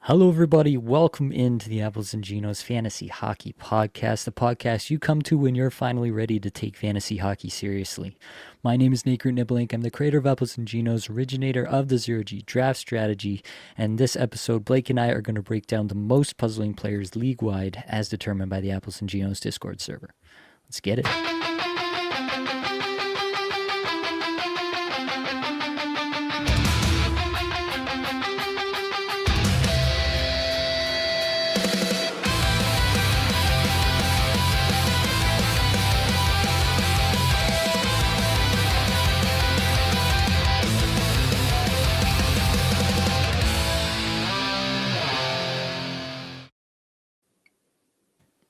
Hello, everybody. Welcome into the Apples and Ginos Fantasy Hockey Podcast, the podcast you come to when you're finally ready to take fantasy hockey seriously. My name is Groot Nibbelink. I'm the creator of Apples and Ginos, originator of the Zero G draft strategy. And this episode, Blake and I are going to break down the most puzzling players league wide as determined by the Apples and Ginos Discord server. Let's get it.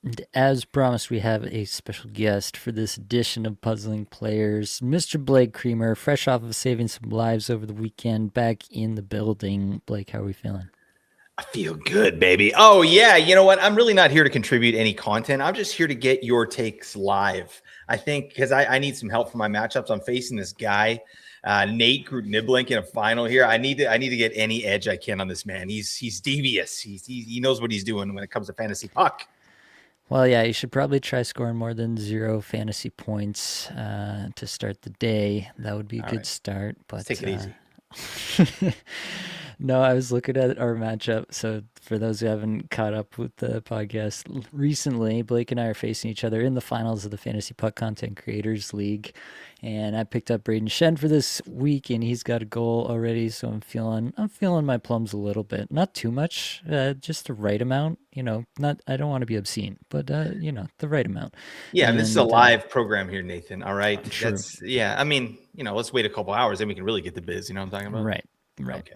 And as promised, we have a special guest for this edition of Puzzling Players, Mr. Blake Creamer, fresh off of saving some lives over the weekend, back in the building. Blake, how are we feeling? I feel good, baby. Oh, yeah. You know what? I'm really not here to contribute any content. I'm just here to get your takes live. I think because I need some help for my matchups. I'm facing this guy, Nate Groot Nibbelink, in a final here. I need to get any edge I can on this man. He's devious. He knows what he's doing when it comes to fantasy puck. Well, yeah, you should probably try scoring more than 0 fantasy points to start the day. That would be a good start. But Let's take it easy. No, I was looking at our matchup. So, for those who haven't caught up with the podcast recently, Blake and I are facing each other in the finals of the Fantasy Puck Content Creators League. And I picked up Braden Shen for this week, and he's got a goal already. So I'm feeling my plums a little bit, not too much, just the right amount. Not I don't want to be obscene, but the right amount. Yeah, and this is a live program here, Nathan. All right. True. I mean, let's wait a couple hours, then we can really get the biz. You know what I'm talking about? Right. Okay.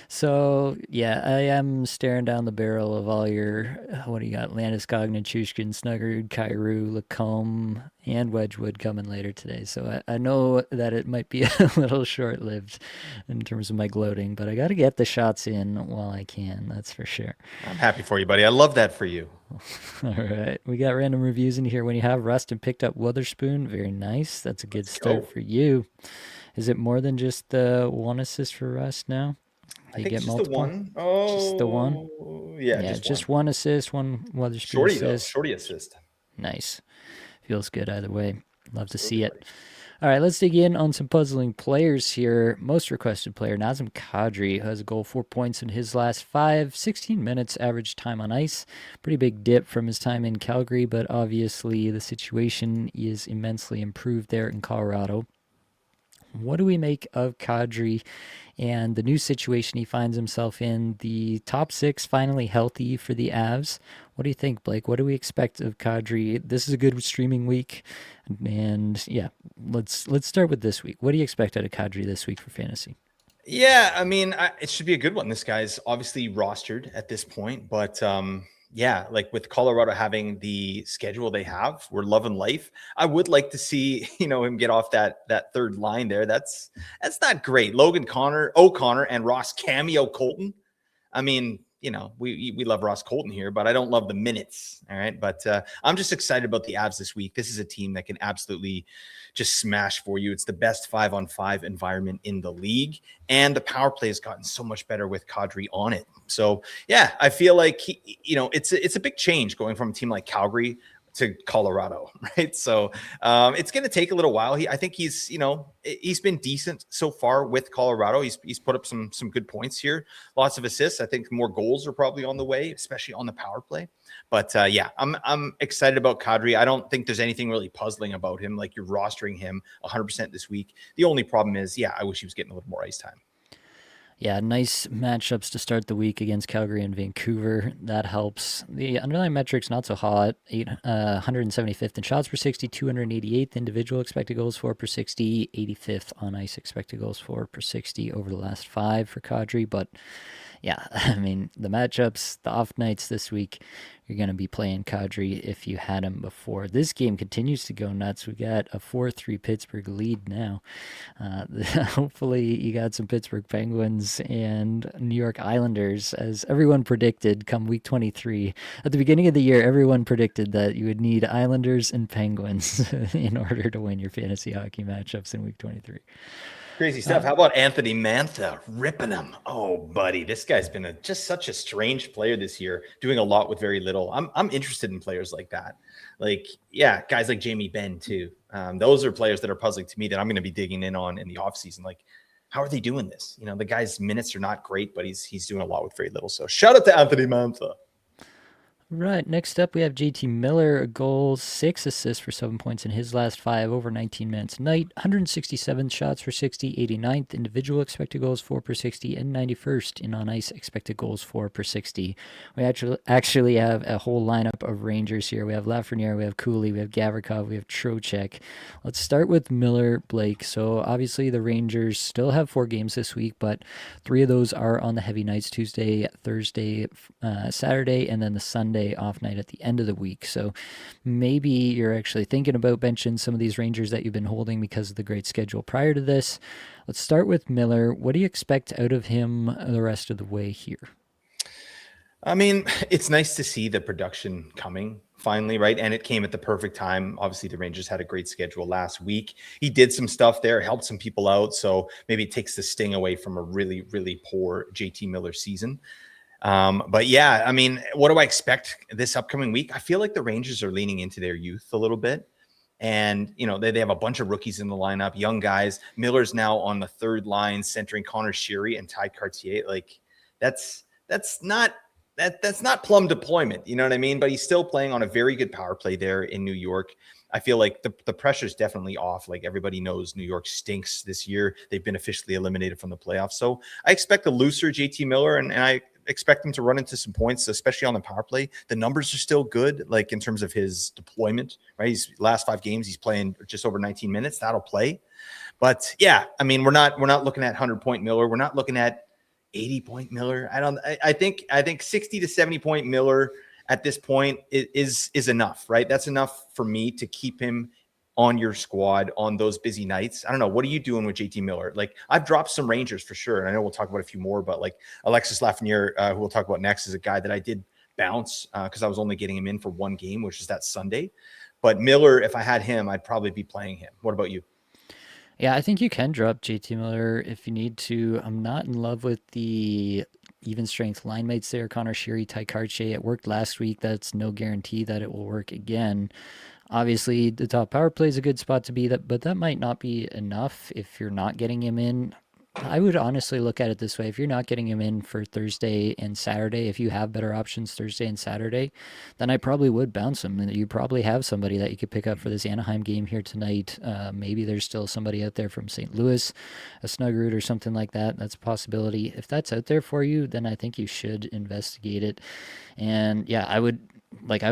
So, yeah, I am staring down the barrel of all your, what do you got? Landeskog, Chushkin, Snuggerud, Kyrou, Lacombe, and Wedgwood coming later today. So I know that it might be a little short-lived in terms of my gloating, but I got to get the shots in while I can, that's for sure. I'm happy for you, buddy. I love that for you. All right. We got random reviews in here. When you have Rustin picked up Witherspoon, very nice. That's a good start for you. Is it more than just one assist for Rust now? I think just multiple? The one. Oh, just the one. Yeah, just one assist, one Witherspoon assist. Shorty assist. Nice. Feels good either way. Love to see it. All right, let's dig in on some puzzling players here. Most requested player, Nazem Kadri, who has a goal, 4 points in his last 16 minutes average time on ice. Pretty big dip from his time in Calgary, but obviously the situation is immensely improved there in Colorado. What do we make of Kadri and the new situation he finds himself in? The top 6 finally healthy for the Avs. What do you think, Blake? What do we expect of Kadri? This is a good streaming week, and yeah, let's start with this week. What do you expect out of Kadri this week for fantasy? Yeah, I mean, it should be a good one. This guy's obviously rostered at this point, but yeah, like with Colorado having the schedule they have, we're loving life. I would like to see, him get off that third line there. That's not great. Logan O'Connor and Ross Cameo Colton. I mean, we love Ross Colton here, but I don't love the minutes. All right. But I'm just excited about the Avs this week. This is a team that can absolutely just smash for you. It's the best 5-on-5 environment in the league. And the power play has gotten so much better with Kadri on it. So, yeah, I feel like, it's a big change going from a team like Calgary to Colorado, right? So it's going to take a little while. I think he's been decent so far with Colorado. He's put up some good points here, lots of assists. I think more goals are probably on the way, especially on the power play. But yeah, I'm excited about Kadri. I don't think there's anything really puzzling about him. Like, you're rostering him 100% this week. The only problem is, yeah, I wish he was getting a little more ice time. Yeah, nice matchups to start the week against Calgary and Vancouver. That helps. The underlying metrics not so hot. 175th in shots per 60, 288th individual expected goals for per 60, 85th on ice expected goals for per 60 over the last 5 for Kadri. But yeah, I mean, the matchups, the off nights this week, you're going to be playing Kadri if you had him before. This game continues to go nuts. We got a 4-3 Pittsburgh lead now. Hopefully you got some Pittsburgh Penguins and New York Islanders, as everyone predicted come week 23. At the beginning of the year, everyone predicted that you would need Islanders and Penguins in order to win your fantasy hockey matchups in week 23. Crazy stuff. Uh, How about Anthony Mantha ripping him? Oh, buddy, this guy's been just such a strange player this year, doing a lot with very little. I'm interested in players like that. Like, yeah, guys like Jamie Benn too. Those are players that are puzzling to me that I'm going to be digging in on in the offseason. Like, how are they doing this? The guy's minutes are not great, but he's doing a lot with very little. So shout out to Anthony Mantha. Right. Next up, we have JT Miller, a goal, 6 assists for 7 points in his last five, over 19 minutes a night, 167 shots for 60, 89th individual expected goals for per 60, and 91st in on ice expected goals for per 60. We actually have a whole lineup of Rangers here. We have Lafreniere, we have Cooley, we have Gavrikov, we have Trocheck. Let's start with Miller, Blake. So obviously the Rangers still have 4 games this week, but 3 of those are on the heavy nights: Tuesday, Thursday, Saturday, and then the Sunday off night at the end of the week. So maybe you're actually thinking about benching some of these Rangers that you've been holding because of the great schedule prior to this. Let's start with Miller. What do you expect out of him the rest of the way here? I mean, it's nice to see the production coming finally, right? And it came at the perfect time. Obviously, the Rangers had a great schedule last week. He did some stuff there, helped some people out. So maybe it takes the sting away from a really, really poor JT Miller season. But yeah, I mean, what do I expect this upcoming week? I feel like the Rangers are leaning into their youth a little bit. And, they have a bunch of rookies in the lineup, young guys. Miller's now on the third line, centering Connor Sheary and Ty Cartier. Like, that's not that's not plum deployment, you know what I mean? But he's still playing on a very good power play there in New York. I feel like the pressure's definitely off. Like, everybody knows New York stinks this year. They've been officially eliminated from the playoffs. So I expect a looser JT Miller, and I expect him to run into some points, especially on the power play. The numbers are still good, like in terms of his deployment, right? He's last 5 games, he's playing just over 19 minutes. That'll play. But yeah, I mean, we're not looking at 100-point Miller. We're not looking at 80-point Miller. I think 60 to 70-point Miller at this point is enough, right? That's enough for me to keep him on your squad on those busy nights. I don't know. What are you doing with JT Miller? Like, I've dropped some Rangers for sure. And I know we'll talk about a few more, but like Alexis Lafreniere, who we'll talk about next, is a guy that I did bounce because I was only getting him in for 1 game, which is that Sunday. But Miller, if I had him, I'd probably be playing him. What about you? Yeah, I think you can drop JT Miller if you need to. I'm not in love with the even strength line mates there. Connor Sheary, Ty Cartier. It worked last week. That's no guarantee that it will work again. Obviously, the top power play is a good spot to be, but that might not be enough if you're not getting him in. I would honestly look at it this way. If you're not getting him in for Thursday and Saturday, if you have better options Thursday and Saturday, then I probably would bounce him. You probably have somebody that you could pick up for this Anaheim game here tonight. Maybe there's still somebody out there from St. Louis, a Snuggerud or something like that. That's a possibility. If that's out there for you, then I think you should investigate it. And yeah, I would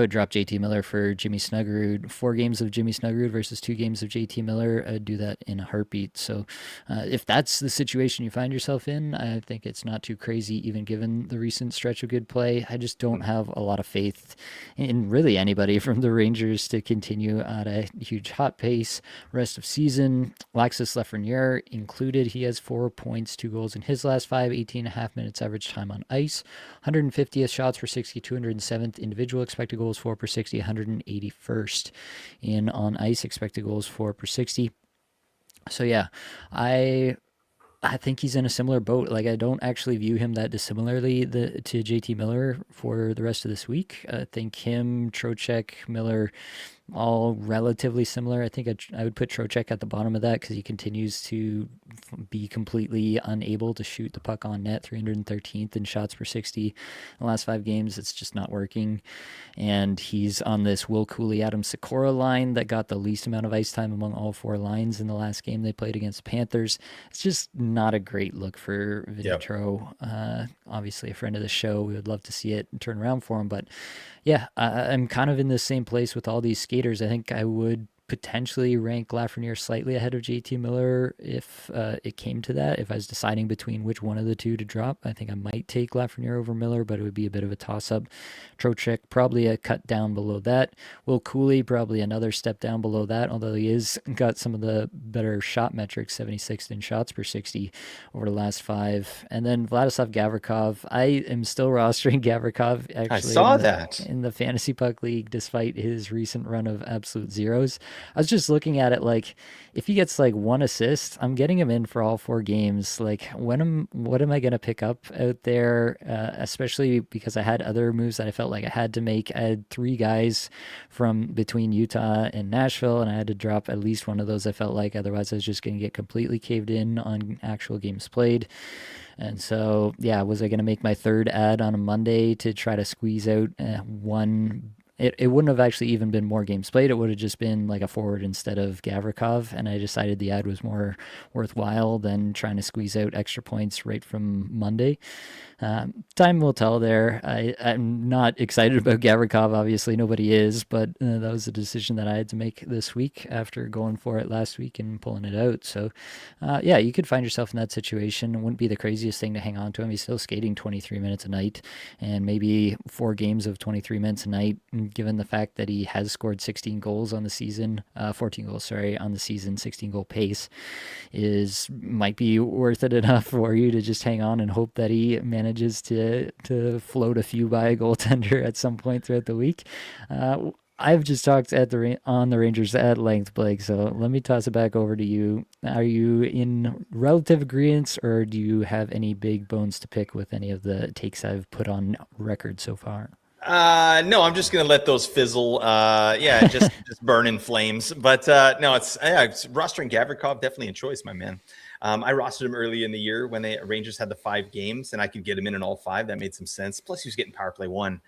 drop JT Miller for Jimmy Snuggerud. 4 games of Jimmy Snuggerud versus 2 games of JT Miller. I'd do that in a heartbeat. So if that's the situation you find yourself in, I think it's not too crazy, even given the recent stretch of good play. I just don't have a lot of faith in really anybody from the Rangers to continue at a huge hot pace rest of season. Alexis Lafreniere included. He has 4 points, 2 goals in his last 5, 18 and a half minutes average time on ice, 150th shots for 60, 207th individual expected goals for per 60, 181st in on ice expected goals for per 60. So yeah, I think he's in a similar boat. Like, I don't actually view him that dissimilarly to JT Miller for the rest of this week. I think him, Trocheck, Miller, all relatively similar. I think I would put Trocheck at the bottom of that because he continues to be completely unable to shoot the puck on net. 313th in shots per 60 in the last 5 games. It's just not working. And he's on this Will Cooley, Adam Sikora line that got the least amount of ice time among all 4 lines in the last game they played against the Panthers. It's just not a great look for Vinitro. Yep. Obviously, a friend of the show. We would love to see it turn around for him, but yeah, I'm kind of in the same place with all these skaters. I think I would potentially rank Lafreniere slightly ahead of JT Miller if it came to that. If I was deciding between which one of the two to drop, I think I might take Lafreniere over Miller, but it would be a bit of a toss-up. Trocheck, probably a cut down below that. Will Cooley, probably another step down below that, although he is got some of the better shot metrics, 76th in shots per 60 over the last 5. And then Vladislav Gavrikov. I am still rostering Gavrikov, actually. I saw that in the Fantasy Puck League, despite his recent run of absolute zeros. I was just looking at it like if he gets like one assist, I'm getting him in for all 4 games. Like what am I gonna pick up out there? Especially because I had other moves that I felt like I had to make. I had 3 guys from between Utah and Nashville, and I had to drop at least one of those. I felt like otherwise I was just gonna get completely caved in on actual games played. And so, yeah, was I going to make my third ad on a Monday to try to squeeze out one? It wouldn't have actually even been more games played. It would have just been like a forward instead of Gavrikov. And I decided the ad was more worthwhile than trying to squeeze out extra points right from Monday. Time will tell there. I'm not excited about Gavrikov. Obviously, nobody is, but that was a decision that I had to make this week after going for it last week and pulling it out. So, yeah, you could find yourself in that situation. It wouldn't be the craziest thing to hang on to him. He's still skating 23 minutes a night, and maybe 4 games of 23 minutes a night, given the fact that he has scored 16 goals on the season, 14 goals, sorry, on the season, 16 goal pace, is might be worth it enough for you to just hang on and hope that he manages to float a few by a goaltender at some point throughout the week. I've just talked on the Rangers at length, Blake. So let me toss it back over to you. Are you in relative agreement, or do you have any big bones to pick with any of the takes I've put on record so far? No, I'm just gonna let those fizzle. Yeah, just burn in flames. But no, it's rostering Gavrikov, definitely a choice, my man. I rostered him early in the year when the Rangers had the 5 games, and I could get him in all 5. That made some sense. Plus, he was getting power play 1.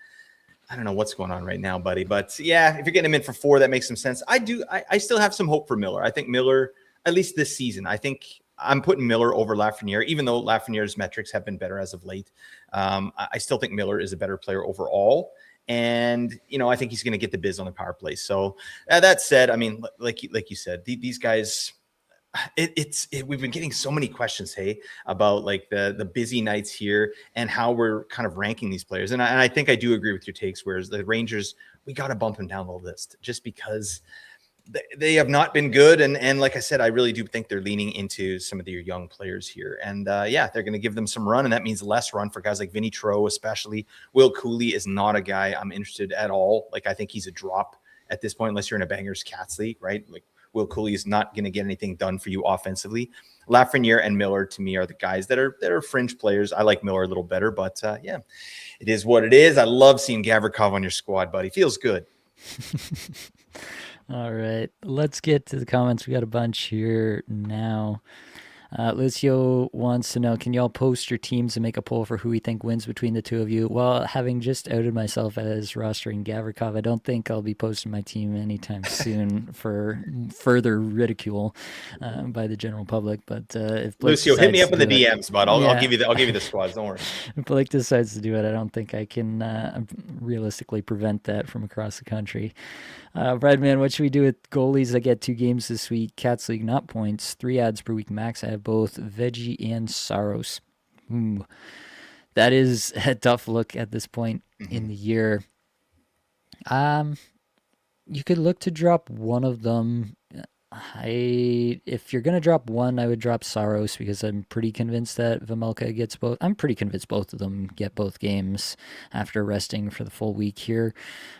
I don't know what's going on right now, buddy. But yeah, if you're getting him in for 4, that makes some sense. I still have some hope for Miller. I think Miller, at least this season, I think I'm putting Miller over Lafreniere, even though Lafreniere's metrics have been better as of late. I still think Miller is a better player overall. And, I think he's going to get the biz on the power play. So that said, I mean, like you said, these guys, we've been getting so many questions, hey, about like the busy nights here and how we're kind of ranking these players. And I think I do agree with your takes, whereas the Rangers, we got to bump them down the list just because they have not been good. And like I said, I really do think they're leaning into some of their young players here. And yeah, they're going to give them some run. And that means less run for guys like Vinny Tro, especially. Will Cooley is not a guy I'm interested at all. Like, I think he's a drop at this point, unless you're in a Bangers Cats league, right? Like, Will Cooley is not going to get anything done for you offensively. Lafreniere and Miller, to me, are the guys that are fringe players. I like Miller a little better, but yeah, it is what it is. I love seeing Gavrikov on your squad, buddy. Feels good. All right, let's get to the comments. We got a bunch here now. Lucio wants to know, can y'all post your teams and make a poll for who we think wins between the two of you? Well, having just outed myself as rostering Gavrikov, I don't think I'll be posting my team anytime soon for further ridicule by the general public. But if Blake Lucio, hit me up in the it, DMs, bud. I'll give you the squads. Don't worry. if Blake decides to do it, I don't think I can realistically prevent that from across the country. Redman, what should we do with goalies that get 2 games this week? Cats League, not points. 3 ads per week max. I have both Veggie and Saros. That is a tough look at this point in the year. You could look to drop one of them. If you're gonna drop one, I would drop Saros because I'm pretty convinced that Vejmelka gets both. I'm pretty convinced both of them get both games after resting for the full week here.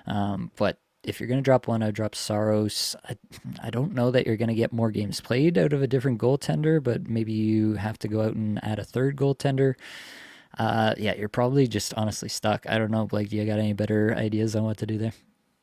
But if you're going to drop one, I'd drop Saros. I don't know that you're going to get more games played out of a different goaltender, but maybe you have to go out and add a third goaltender. Yeah, you're probably just honestly stuck. I don't know, Blake, do you got any better ideas on what to do there?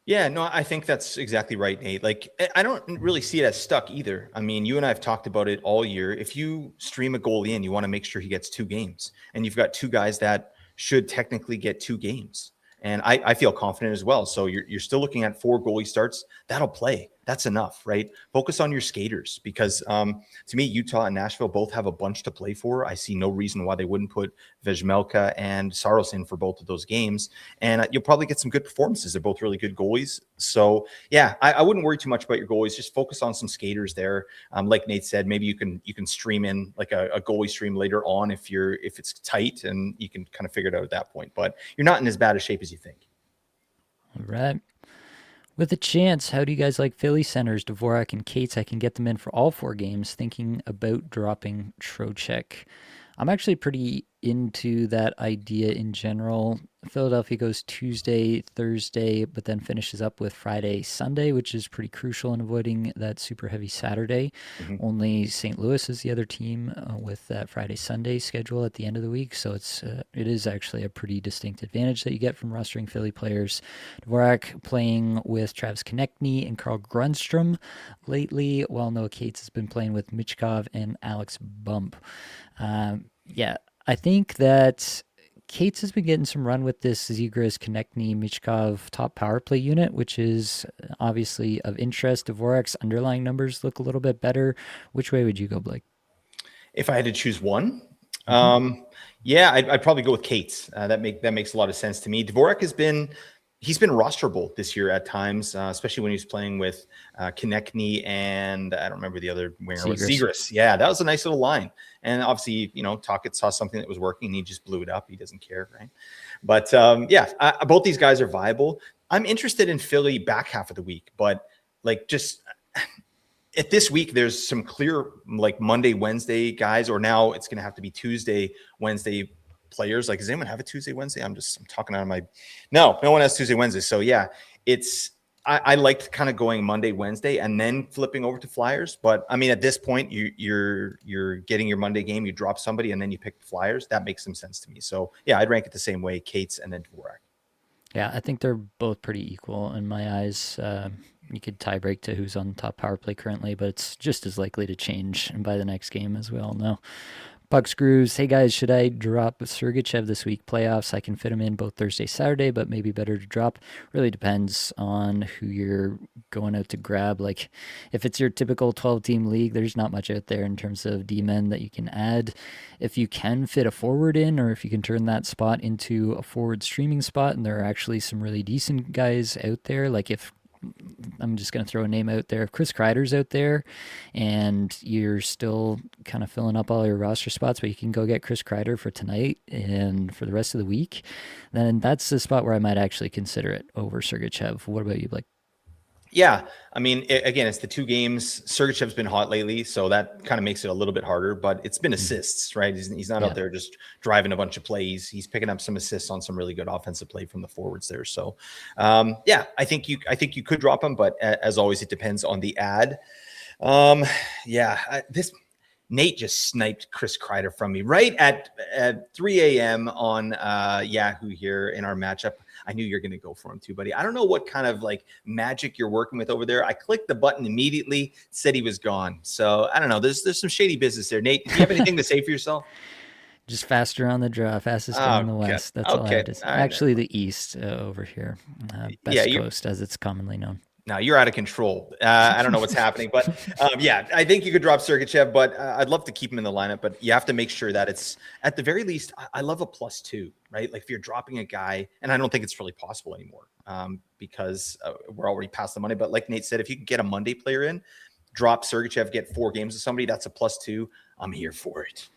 Yeah, no, I think that's exactly right, Nate. Like, I don't really see it as stuck either. I mean, you and I have talked about it all year. If you stream a goalie in, you want to make sure he gets 2 games, and you've got 2 guys that should technically get 2 games. And I feel confident as well. So you're still looking at 4 goalie starts. That'll play. That's enough, right? Focus on your skaters because to me, Utah and Nashville both have a bunch to play for. I see no reason why they wouldn't put Vejmelka and Saros in for both of those games. And you'll probably get some good performances. They're both really good goalies. So yeah, I wouldn't worry too much about your goalies. Just focus on some skaters there. Like Nate said, maybe you can stream in like a goalie stream later on if it's tight, and you can kind of figure it out at that point. But you're not in as bad a shape as you think. All right. With a chance, how do you guys like Philly centers, Dvorak and Cates? I can get them in for all 4 games, thinking about dropping Trocheck. I'm actually pretty into that idea in general. Philadelphia goes Tuesday, Thursday, but then finishes up with Friday, Sunday, which is pretty crucial in avoiding that super heavy Saturday. Mhm. Only St. Louis is the other team with that Friday, Sunday schedule at the end of the week. So it is actually a pretty distinct advantage that you get from rostering Philly players. Dvorak playing with Travis Konechny and Carl Grundstrom lately, while Noah Cates has been playing with Michkov and Alex Bump. Yeah, I think that Cates has been getting some run with this Zegras, Konechny, Michkov top power play unit, which is obviously of interest. Dvorak's underlying numbers look a little bit better. Which way would you go, Blake? If I had to choose one, Mm-hmm. yeah, I'd probably go with Cates. That makes a lot of sense to me. Dvorak he's been rosterable this year at times, especially when he's playing with Konechny and I don't remember the other winger was Zegras. Yeah, that was a nice little line. And obviously, Tocchet saw something that was working and he just blew it up. He doesn't care, right? But both these guys are viable. I'm interested in Philly back half of the week, but like just at this week, there's some clear like Monday, Wednesday guys, or now it's going to have to be Tuesday, Wednesday players. Like, does anyone have a Tuesday, Wednesday? I'm talking out of my, no one has Tuesday, Wednesday. So yeah, I liked kind of going Monday, Wednesday, and then flipping over to Flyers. But I mean, at this point, you're getting your Monday game, you drop somebody, and then you pick the Flyers. That makes some sense to me. So yeah, I'd rank it the same way: Cates and then Dvorak. Yeah, I think they're both pretty equal in my eyes. You could tie break to who's on top power play currently, but it's just as likely to change by the next game, as we all know. Puck Screws, hey guys, should I drop Sergachev this week? Playoffs, I can fit him in both Thursday, Saturday, but maybe better to drop. Really depends on who you're going out to grab. Like, if it's your typical 12-team league, there's not much out there in terms of D-men that you can add. If you can fit a forward in, or if you can turn that spot into a forward streaming spot, and there are actually some really decent guys out there, like if I'm just going to throw a name out there. If Chris Kreider's out there and you're still kind of filling up all your roster spots, but you can go get Chris Kreider for tonight and for the rest of the week, then that's the spot where I might actually consider it over Sergachev. What about you, Blake? Yeah, I mean, again, it's the two games. Sergachev's been hot lately, so that kind of makes it a little bit harder. But it's been assists, right? He's not out there just driving a bunch of plays. He's picking up some assists on some really good offensive play from the forwards there. So, I think you could drop him, but as always, it depends on the ad. This Nate just sniped Chris Kreider from me right at 3 a.m. on Yahoo here in our matchup. I knew you're going to go for him too, buddy. I don't know what kind of like magic you're working with over there. I clicked the button immediately, said he was gone. So I don't know. There's some shady business there. Nate, do you have anything to say for yourself? Just faster on the draw, fastest guy in the Okay. West. That's all I Okay. have to say. Actually, the East over here, Yeah, Best Coast, as it's commonly known. now you're out of control. I don't know what's happening, but I think you could drop Sergachev, but I'd love to keep him in the lineup. But you have to make sure that it's at the very least. I love a +2, right? Like if you're dropping a guy, and I don't think it's really possible anymore because we're already past the money. But like Nate said, if you can get a Monday player in, drop Sergachev, get 4 games with somebody, that's a +2. I'm here for it.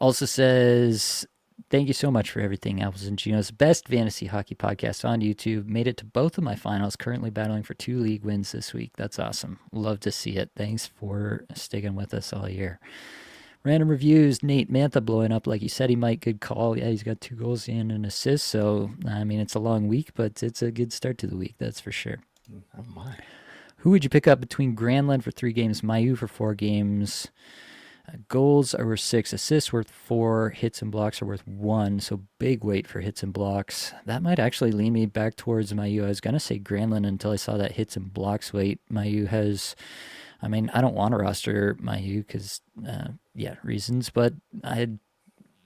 Also says, thank you so much for everything, Apples and Ginos. Best fantasy hockey podcast on YouTube. Made it to both of my finals. Currently battling for 2 league wins this week. That's awesome. Love to see it. Thanks for sticking with us all year. Random reviews. Nate Mantha blowing up like he said he might. Good call. Yeah, he's got 2 goals and an assist. So, I mean, it's a long week, but it's a good start to the week. That's for sure. Oh, my. Who would you pick up between Granlund for 3 games, Mayu for 4 games? Goals are worth 6, assists worth 4, hits and blocks are worth 1. So big weight for hits and blocks. That might actually lean me back towards Mayu. I was going to say Granlund until I saw that hits and blocks weight. Mayu has, I mean, I don't want to roster Mayu because, reasons. But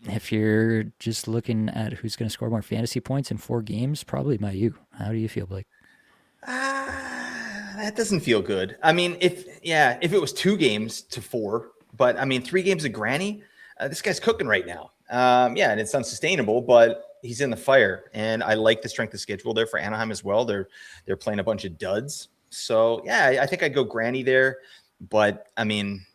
if you're just looking at who's going to score more fantasy points in 4 games, probably Mayu. How do you feel, Blake? That doesn't feel good. I mean, if it was 2 games to 4, but I mean, 3 games of Granny, this guy's cooking right now. And it's unsustainable, but he's in the fire, and I like the strength of schedule there for Anaheim as well. They're playing a bunch of duds, so I think I'd go Granny there. But I mean,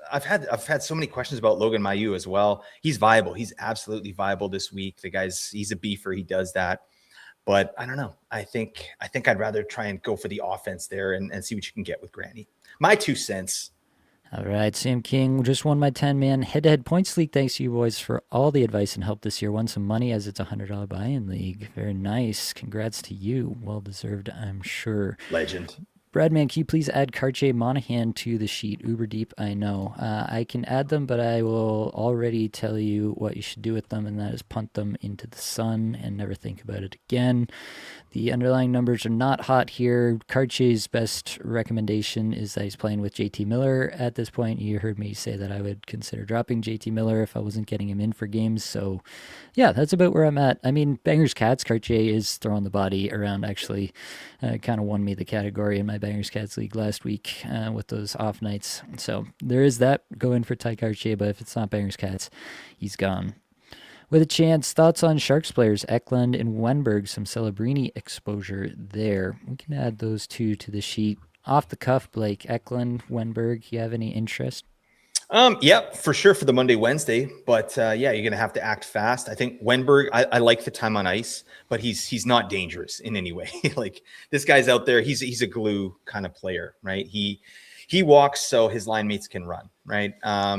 I've had so many questions about Logan Mailloux as well. He's viable. He's absolutely viable this week. He's a beefer. He does that. But I don't know. I think I'd rather try and go for the offense there and see what you can get with Granny. My 2 cents. All right, Sam King just won my 10-man head-to-head points league. Thanks to you boys for all the advice and help this year. Won some money as it's a $100 buy-in league. Very nice. Congrats to you. Well deserved, I'm sure. Legend. Bradman, can you please add Cartier Monahan to the sheet? Uber deep, I know. I can add them, but I will already tell you what you should do with them, and that is punt them into the sun and never think about it again. The underlying numbers are not hot here. Cartier's best recommendation is that he's playing with JT Miller at this point. You heard me say that I would consider dropping JT Miller if I wasn't getting him in for games. So, yeah, that's about where I'm at. I mean, Bangers Cats, Cartier is throwing the body around, actually. Kind of won me the category in my Bangers Cats league last week with those off nights. So there is that. Go in for Ty Cartier, but if it's not Bangers Cats, he's gone. With a chance, thoughts on Sharks players, Eklund and Wenberg, some Celebrini exposure there. We can add those two to the sheet. Off the cuff, Blake, Eklund, Wenberg, you have any interest? Yep, for sure for the Monday, Wednesday. But yeah, you're gonna have to act fast. I think Wenberg, I like the time on ice, but he's not dangerous in any way. Like this guy's out there, he's a glue kind of player, right? He walks so his line mates can run, right?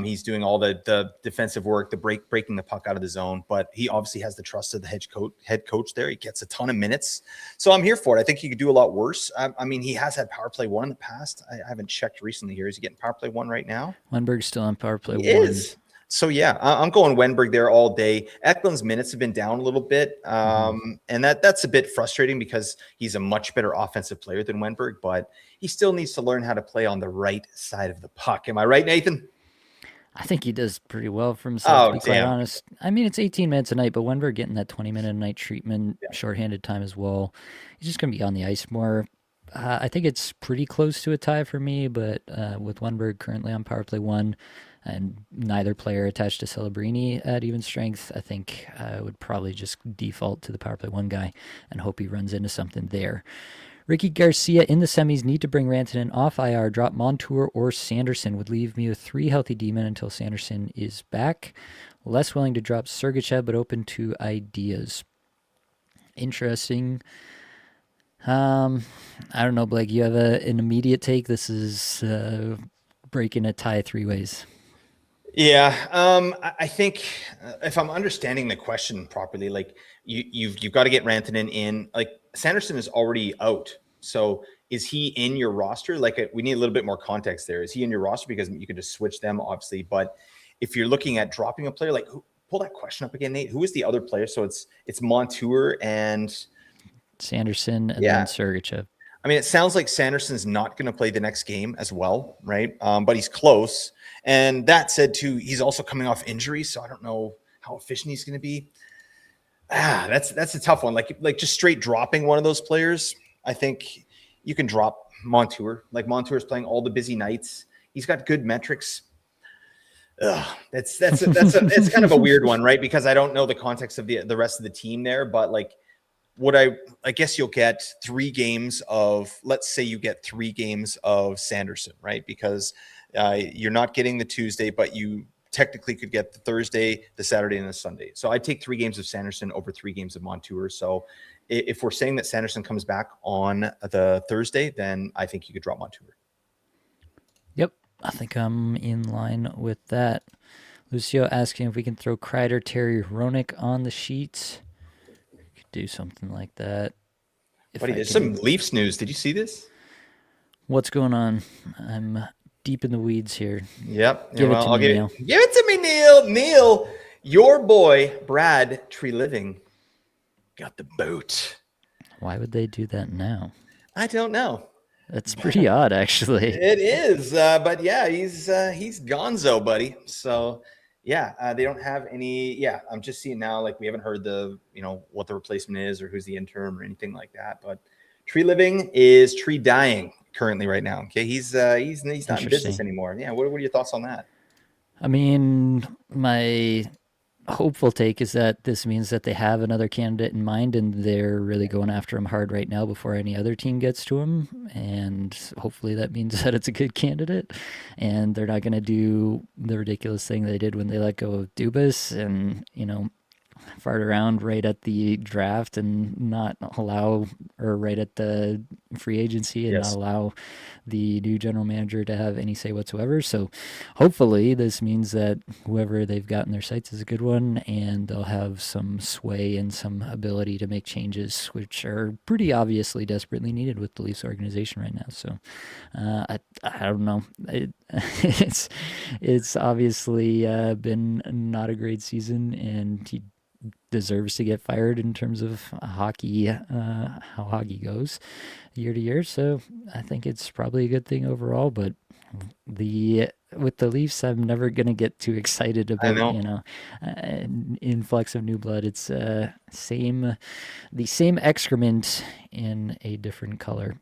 He's doing all the defensive work, the breaking the puck out of the zone, but he obviously has the trust of the head coach there. He gets a ton of minutes. So I'm here for it. I think he could do a lot worse. I mean, he has had power play one in the past. I haven't checked recently here. Is he getting power play one right now? Wenberg's still on power play He one. is. So yeah, I'm going Wenberg there all day. Eklund's minutes have been down a little bit, and that's a bit frustrating because he's a much better offensive player than Wenberg, but he still needs to learn how to play on the right side of the puck. Am I right, Nathan? I think he does pretty well for himself, to Oh, be quite damn. honest. I mean, it's 18 minutes a night, but Wenberg getting that 20-minute a night treatment, Yeah. shorthanded time as well. He's just going to be on the ice more. I think it's pretty close to a tie for me, but with Wenberg currently on power play one and neither player attached to Celebrini at even strength, I think I would probably just default to the power play one guy and hope he runs into something there. Ricky Garcia in the semis need to bring Rantanen off IR, drop Montour or Sanderson. Would leave me with 3 healthy D-men until Sanderson is back. Less willing to drop Sergachev, but open to ideas. Interesting. I don't know, Blake. You have an immediate take. This is breaking a tie 3 ways. Yeah, I think if I'm understanding the question properly, like you've got to get Rantanen in. Like Sanderson is already out, so is he in your roster? Like we need a little bit more context there. Is he in your roster because you can just switch them, obviously? But if you're looking at dropping a player, like pull that question up again, Nate. Who is the other player? So it's Montour and Sanderson and yeah. then Sergachev. I mean, it sounds like Sanderson's not going to play the next game as well, right? But he's close. And that said, too, he's also coming off injury, so I don't know how efficient he's going to be. That's a tough one. Like just straight dropping one of those players. I think you can drop Montour. Like Montour's playing all the busy nights. He's got good metrics. That's it's kind of a weird one, right? Because I don't know the context of the rest of the team there, but like what I guess you'll get 3 games of, let's say you get 3 games of Sanderson, right? Because you're not getting the Tuesday, but you technically could get the Thursday, the Saturday, and the Sunday. So I'd take 3 games of Sanderson over 3 games of Montour. So if we're saying that Sanderson comes back on the Thursday, then I think you could drop Montour. Yep, I think I'm in line with that. Lucio asking if we can throw Kreider, Terry, Ronick on the sheet. Could do something like that. Buddy, there's some Leafs news. Did you see this? What's going on? I'm deep in the weeds here. Yep. Give it to me, Neil. Give it to me, Neil. Neil, your boy, Brad Treliving, got the boot. Why would they do that now? I don't know. That's pretty odd, actually. It is, but yeah, he's gonzo, buddy. So yeah, they don't have any. Yeah, I'm just seeing now. Like we haven't heard what the replacement is or who's the interim or anything like that. But Tree Living is tree dying currently right now. Okay, he's not in business anymore. Yeah, what are your thoughts on that? I mean, my hopeful take is that this means that they have another candidate in mind and they're really going after him hard right now before any other team gets to him. And hopefully that means that it's a good candidate and they're not going to do the ridiculous thing they did when they let go of Dubas and, fart around right at the draft and not allow, or right at the free agency and not Yes. allow the new general manager to have any say whatsoever. So hopefully this means that whoever they've got in their sights is a good one, and they'll have some sway and some ability to make changes, which are pretty obviously desperately needed with the Leafs organization right now. So I don't know. It's it's obviously been not a great season, and he deserves to get fired in terms of hockey, how hockey goes year to year. So I think it's probably a good thing overall. But the with the Leafs, I'm never gonna get too excited I about, know. an influx of new blood. It's the same excrement in a different color.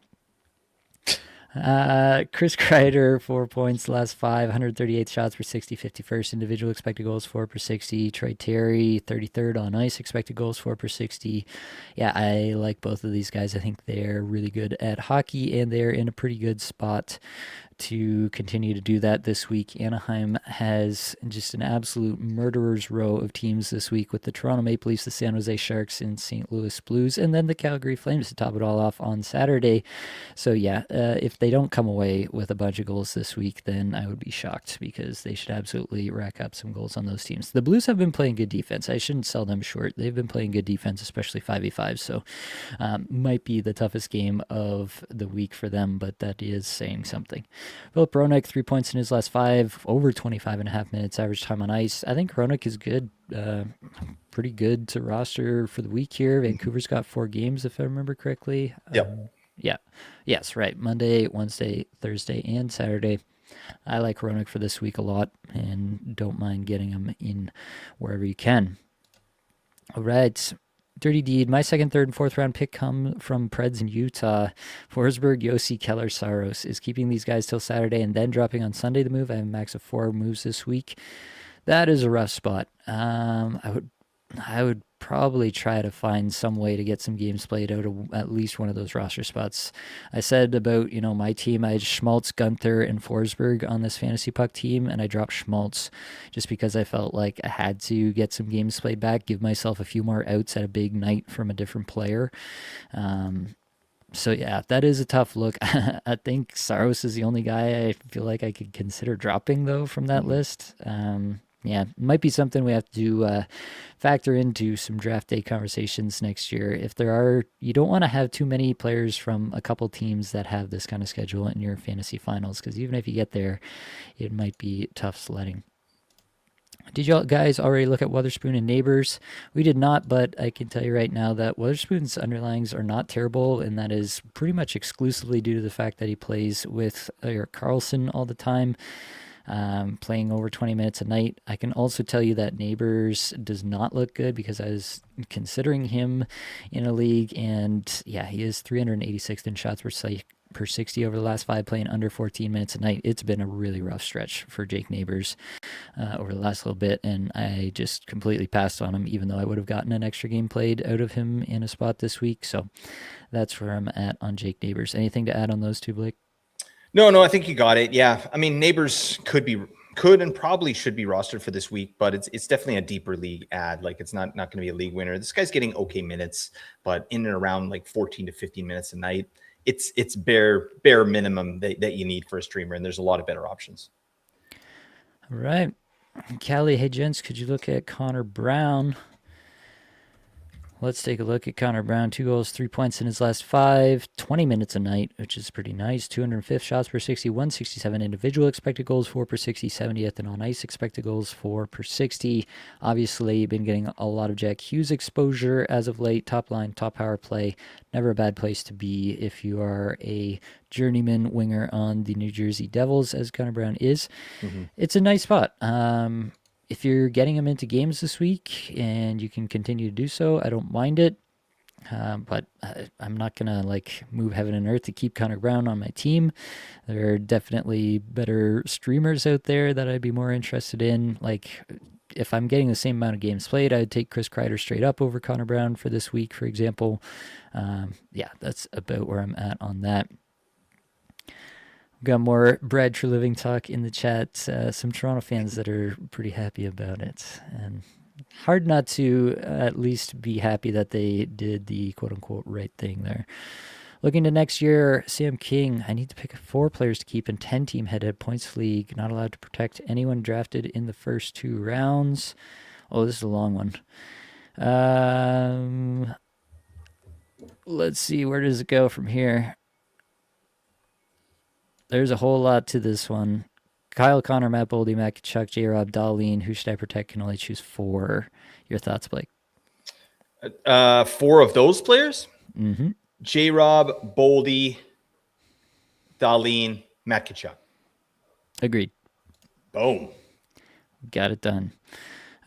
Chris Kreider, 4 points, last five, 138 shots per 60, 51st individual expected goals, 4 per 60. Troy Terry, 33rd on ice, expected goals, 4 per 60. Yeah, I like both of these guys. I think they're really good at hockey, and they're in a pretty good spot to continue to do that this week. Anaheim has just an absolute murderer's row of teams this week with the Toronto Maple Leafs, the San Jose Sharks, and St. Louis Blues, and then the Calgary Flames to top it all off on Saturday. So yeah, if they don't come away with a bunch of goals this week, then I would be shocked, because they should absolutely rack up some goals on those teams. The Blues have been playing good defense. I shouldn't sell them short. They've been playing good defense, especially 5v5. So might be the toughest game of the week for them, but that is saying something. Philip Hronek, 3 points in his last five, over 25 and a half minutes average time on ice. I think Hronek is good, pretty good to roster for the week here. Mhm. Vancouver's got 4 games, if I remember correctly. Yep. Yeah. Yes, right. Monday, Wednesday, Thursday, and Saturday. I like Hronek for this week a lot, and don't mind getting him in wherever you can. All right. Dirty Deed. My second, third, and fourth round pick come from Preds in Utah. Forsberg, Yossi, Keller, Saros is keeping these guys till Saturday and then dropping on Sunday to move. I have a max of 4 moves this week. That is a rough spot. I would probably try to find some way to get some games played out of at least one of those roster spots. I said about, my team, I had Schmaltz, Gunther, and Forsberg on this fantasy puck team, and I dropped Schmaltz just because I felt like I had to get some games played back, give myself a few more outs at a big night from a different player. So yeah, that is a tough look. I think Saros is the only guy I feel like I could consider dropping though from that Mhm. list. Yeah, might be something we have to factor into some draft day conversations next year. If there are, you don't want to have too many players from a couple teams that have this kind of schedule in your fantasy finals, because even if you get there, it might be tough sledding. Did you guys already look at Weatherspoon and Neighbors? We did not, but I can tell you right now that Weatherspoon's underlings are not terrible, and that is pretty much exclusively due to the fact that he plays with Eric Carlson all the time, playing over 20 minutes a night. I can also tell you that Neighbors does not look good, because I was considering him in a league, and yeah, he is 386th in shots per 60 over the last 5, playing under 14 minutes a night. It's been a really rough stretch for Jake Neighbors over the last little bit, and I just completely passed on him, even though I would have gotten an extra game played out of him in a spot this week. So that's where I'm at on Jake Neighbors. Anything to add on those two, Blake? No, no, I think you got it. Yeah, I mean, Neighbors could and probably should be rostered for this week, but it's definitely a deeper league ad. Like, it's not going to be a league winner. This guy's getting okay minutes, but in and around like 14 to 15 minutes a night. It's bare minimum that you need for a streamer, and there's a lot of better options. All right. Callie, hey, gents, could you look at Connor Brown? Let's take a look at Connor Brown. 2 goals, 3 points in his last 5, 20 minutes a night, which is pretty nice. 205 shots per 60, 167 individual expected goals, 4 per 60, 70th, and on ice expected goals, 4 per 60. Obviously, been getting a lot of Jack Hughes exposure as of late. Top line, top power play. Never a bad place to be if you are a journeyman winger on the New Jersey Devils, as Connor Brown is. Mm-hmm. It's a nice spot. If you're getting him into games this week and you can continue to do so, I don't mind it. But I'm not gonna move heaven and earth to keep Connor Brown on my team. There are definitely better streamers out there that I'd be more interested in. Like, if I'm getting the same amount of games played, I'd take Chris Kreider straight up over Connor Brown for this week, for example. Yeah, that's about where I'm at on that. Got more Brad True Living talk in the chat. Some Toronto fans that are pretty happy about it. And hard not to at least be happy that they did the quote unquote right thing there. Looking to next year, Sam King, I need to pick 4 players to keep in 10-team head-to-head points league. Not allowed to protect anyone drafted in the first 2 rounds. Oh, this is a long one. Let's see, where does it go from here? There's a whole lot to this one. Kyle Connor, Matt Boldy, Matt Kachuk, J Rob, Darlene. Who should I protect? Can only choose 4. Your thoughts, Blake? 4 of those players? Mm-hmm. J Rob, Boldy, Darlene, Matt Kachuk. Agreed. Boom. Got it done.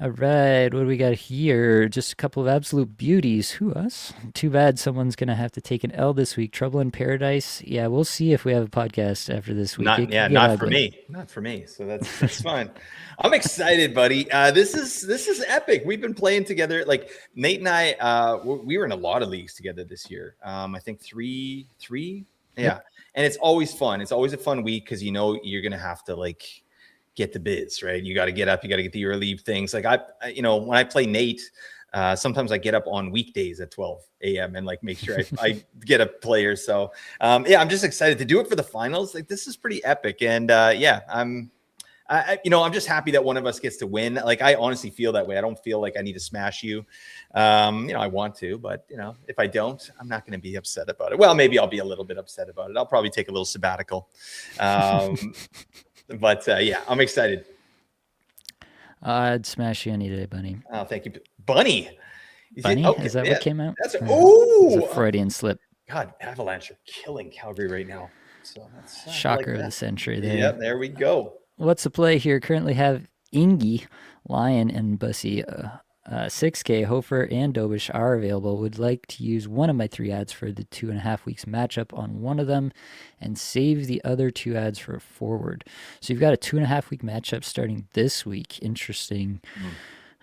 All right, what do we got here? Just a couple of absolute beauties. Who, us? Too bad someone's going to have to take an L this week. Trouble in Paradise. Yeah, we'll see if we have a podcast after this week. Not for me. Not for me. So that's fine. I'm excited, buddy. This is epic. We've been playing together. Like Nate and I, we were in a lot of leagues together this year. I think three. Yeah. Yep. And it's always fun. It's always a fun week because you're going to have to like get the biz, right? You got to get up, you got to get the early things. Like when I play Nate, sometimes I get up on weekdays at 12 a.m. and like make sure I get a player. So I'm just excited to do it for the finals. Like this is pretty epic. And I'm just happy that one of us gets to win. Like I honestly feel that way. I don't feel like I need to smash you. I want to, but if I don't, I'm not going to be upset about it. Well, maybe I'll be a little bit upset about it. I'll probably take a little sabbatical. But I'm excited. I'd smash you any day, Bunny. Oh, thank you, Bunny. Bunny? Is that what came out? That's a Freudian slip. God, Avalanche are killing Calgary right now. So that's shocker of the century there. Yeah, there we go. What's the play here? Currently have Ingy, Lion, and Bussy. 6K, Hofer, and Dobish are available. Would like to use one of my 3 ads for the 2.5 weeks matchup on one of them and save the other 2 ads for a forward. So you've got a 2.5 week matchup starting this week. Interesting.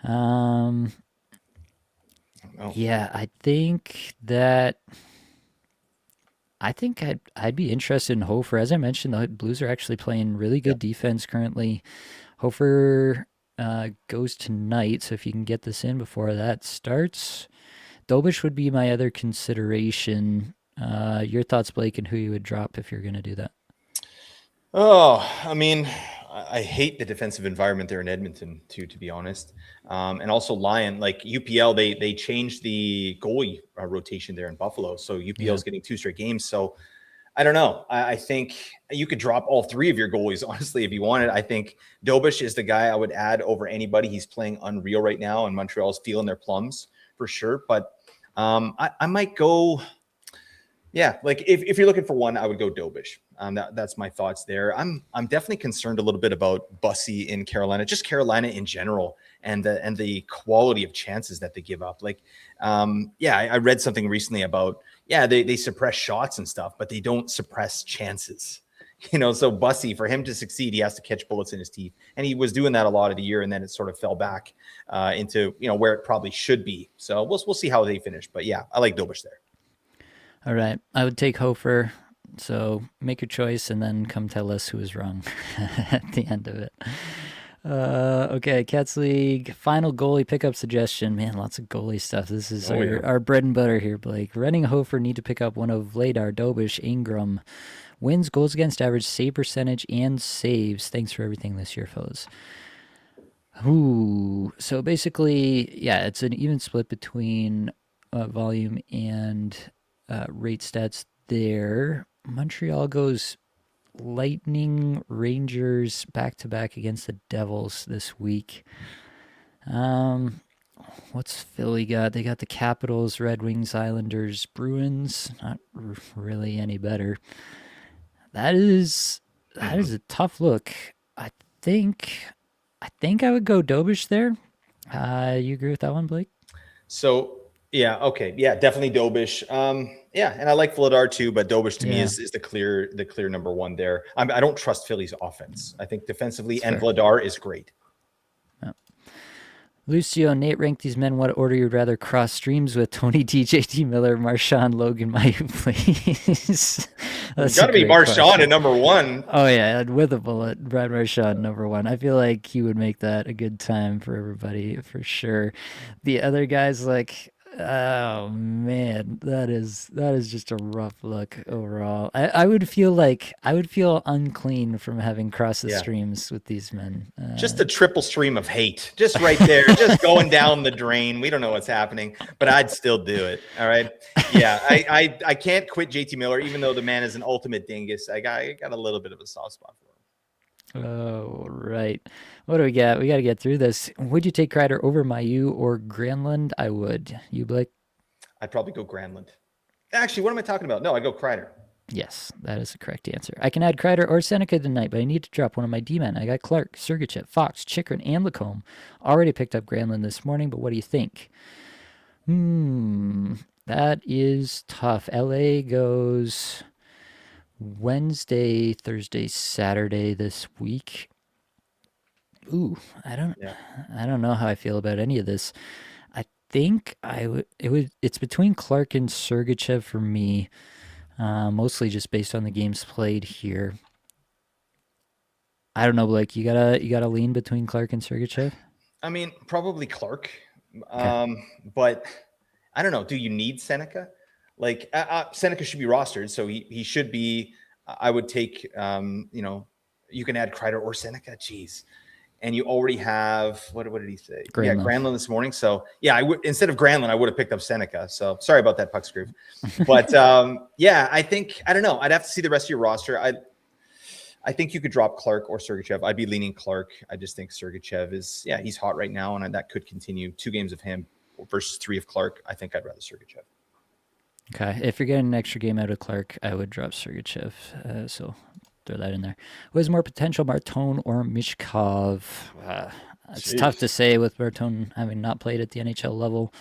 Yeah, I think I'd be interested in Hofer. As I mentioned, the Blues are actually playing really good defense currently. Hofer goes tonight, so if you can get this in before that starts. Dobish would be my other consideration. Your thoughts, Blake, and who you would drop if you're going to do that? Oh, I mean, I hate the defensive environment there in Edmonton, too, to be honest. And also Lion, like UPL, they changed the goalie rotation there in Buffalo. So UPL is getting 2 straight games. So I don't know. I think you could drop all 3 of your goalies, honestly, if you wanted. I think Dobish is the guy I would add over anybody. He's playing unreal right now, and Montreal's feeling their plums for sure. But I might go, like if you're looking for one, I would go Dobish. That's my thoughts there. I'm definitely concerned a little bit about Bussy in Carolina, just Carolina in general, and the quality of chances that they give up. Like, I read something recently about, they suppress shots and stuff, but they don't suppress chances. So Bussy, for him to succeed, he has to catch bullets in his teeth. And he was doing that a lot of the year, and then it sort of fell back into, where it probably should be. So we'll see how they finish. But I like Dobish there. All right. I would take Hofer. So make your choice and then come tell us who is wrong at the end of it. Okay, Cats League, final goalie pickup suggestion. Man, lots of goalie stuff. This is our bread and butter here, Blake. Reading Hofer need to pick up one of Vladar, Dobish, Ingram. Wins, goals against average, save percentage, and saves. Thanks for everything this year, fellas. Ooh, so basically, it's an even split between volume and rate stats there. Montreal goes Lightning, Rangers back-to-back against the Devils this week. What's Philly got? They got the Capitals, Red Wings, Islanders, Bruins. Not really any better. That is a tough look. I think I would go Dobish there. You agree with that one, Blake? So okay, definitely Dobish. And I like Vladar too, but Dobish to me is the clear number one there. I don't trust Philly's offense. I think defensively, and Vladar is great. Lucio, Nate ranked these men what order you'd rather cross streams with: Tony D, JT Miller, Marshawn, Logan, Mayu, please. It's That's got a to be great Marshawn at question. number one. Oh yeah, and with a bullet, Brad Marchand number one. I feel like he would make that a good time for everybody for sure. The other guys, like, oh man, that is just a rough look overall. I would feel unclean from having crossed the Yeah. streams with these men. Just a triple stream of hate, just right there, just going down the drain. We don't know what's happening, but I'd still do it. All right. Yeah. I can't quit JT Miller, even though the man is an ultimate dingus. I got a little bit of a soft spot for him. Oh right, what do we got? We got to get through this. Would you take Kreider over Mayu or Granlund? I would. You, Blake? I'd probably go Granlund. Actually, what am I talking about? No, I go Kreider. Yes, that is the correct answer. I can add Kreider or Seneca tonight, but I need to drop one of my D-men. I got Clark, Sergachev, Fox, Chikrin, and Lacombe. Already picked up Granlund this morning, but what do you think? That is tough. LA goes Wednesday, Thursday, Saturday this week. Ooh, Yeah. I don't know how I feel about any of this. I think it's between Clark and Sergachev for me. Mostly just based on the games played here. I don't know, Blake. You gotta lean between Clark and Sergachev. I mean, probably Clark. Okay. But I don't know. Do you need Seneca? Like Seneca should be rostered, so he should be. I would take. You can add Kreider or Seneca. Jeez, and you already have what did he say? Yeah, Granlund. Granlund this morning. So yeah, I would instead of Granlund, I would have picked up Seneca. So sorry about that, Puck Screw. But yeah, I think I don't know. I'd have to see the rest of your roster. I think you could drop Clark or Sergachev. I'd be leaning Clark. I just think Sergachev is, he's hot right now, and that could continue. 2 games of him versus 3 of Clark. I think I'd rather Sergachev. Okay. If you're getting an extra game out of Clark, I would drop Sergachev. So throw that in there. Who has more potential, Martone or Mishkov? It's tough to say with Martone having not played at the NHL level.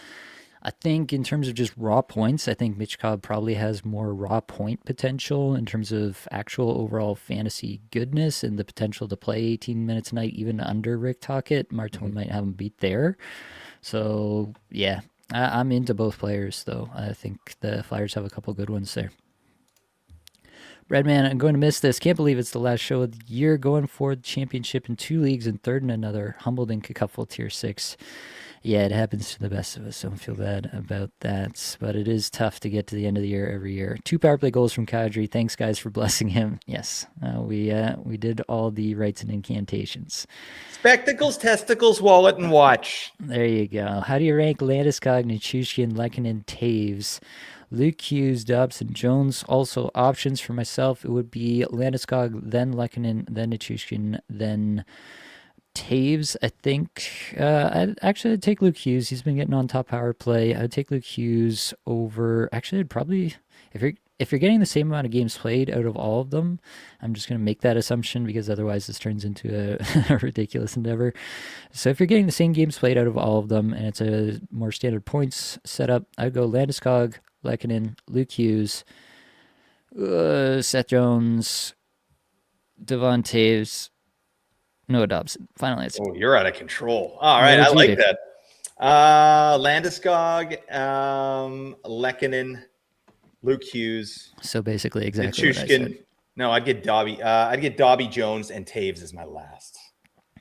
I think in terms of just raw points, I think Michkov probably has more raw point potential in terms of actual overall fantasy goodness and the potential to play 18 minutes a night, even under Rick Tocchet. Martone might have him beat there. So, yeah, I'm into both players, though. I think the Flyers have a couple good ones there. Redman, I'm going to miss this. Can't believe it's the last show of the year. Going for the championship in 2 leagues and third in another. Humbled in Cupful Tier 6. Yeah, it happens to the best of us. Don't feel bad about that. But it is tough to get to the end of the year every year. 2 power play goals from Kadri. Thanks, guys, for blessing him. Yes, we did all the rites and incantations. Spectacles, testicles, wallet, and watch. There you go. How do you rank Landeskog, Nichushkin, Lehkonen, Taves? Luke Hughes, Dobson, Jones. Also options for myself. It would be Landeskog, then Lehkonen, then Nichushkin, then Taves. I think I'd take Luke Hughes. He's been getting on top power play. I'd take Luke Hughes over. Actually, I'd probably if you're getting the same amount of games played out of all of them, I'm just going to make that assumption because otherwise this turns into a ridiculous endeavor. So if you're getting the same games played out of all of them and it's a more standard points setup, I'd go Landeskog, Lehkonen, Luke Hughes, Seth Jones, Devon Taves, Noah Dobson. Final answer. Oh, you're out of control. All right, What I would you like do? that. Landeskog, Lehkonen, Luke Hughes, So basically exactly what I said. Nichushkin. No, I'd get Dobby. I'd get Dobby, Jones, and Taves as my last.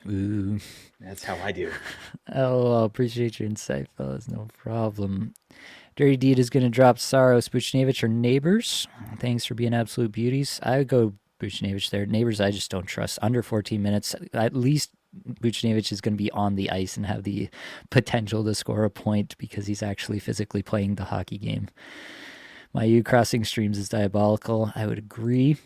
Ooh. That's how I do. Oh, appreciate your insight, fellas. No problem. Dirty Deed is going to drop Saros, Buchnevich, or Neighbors. Thanks for being absolute beauties. I would go Buchnevich there. Neighbors, I just don't trust. Under 14 minutes, at least Buchnevich is going to be on the ice and have the potential to score a point because he's actually physically playing the hockey game. My U crossing streams is diabolical. I would agree.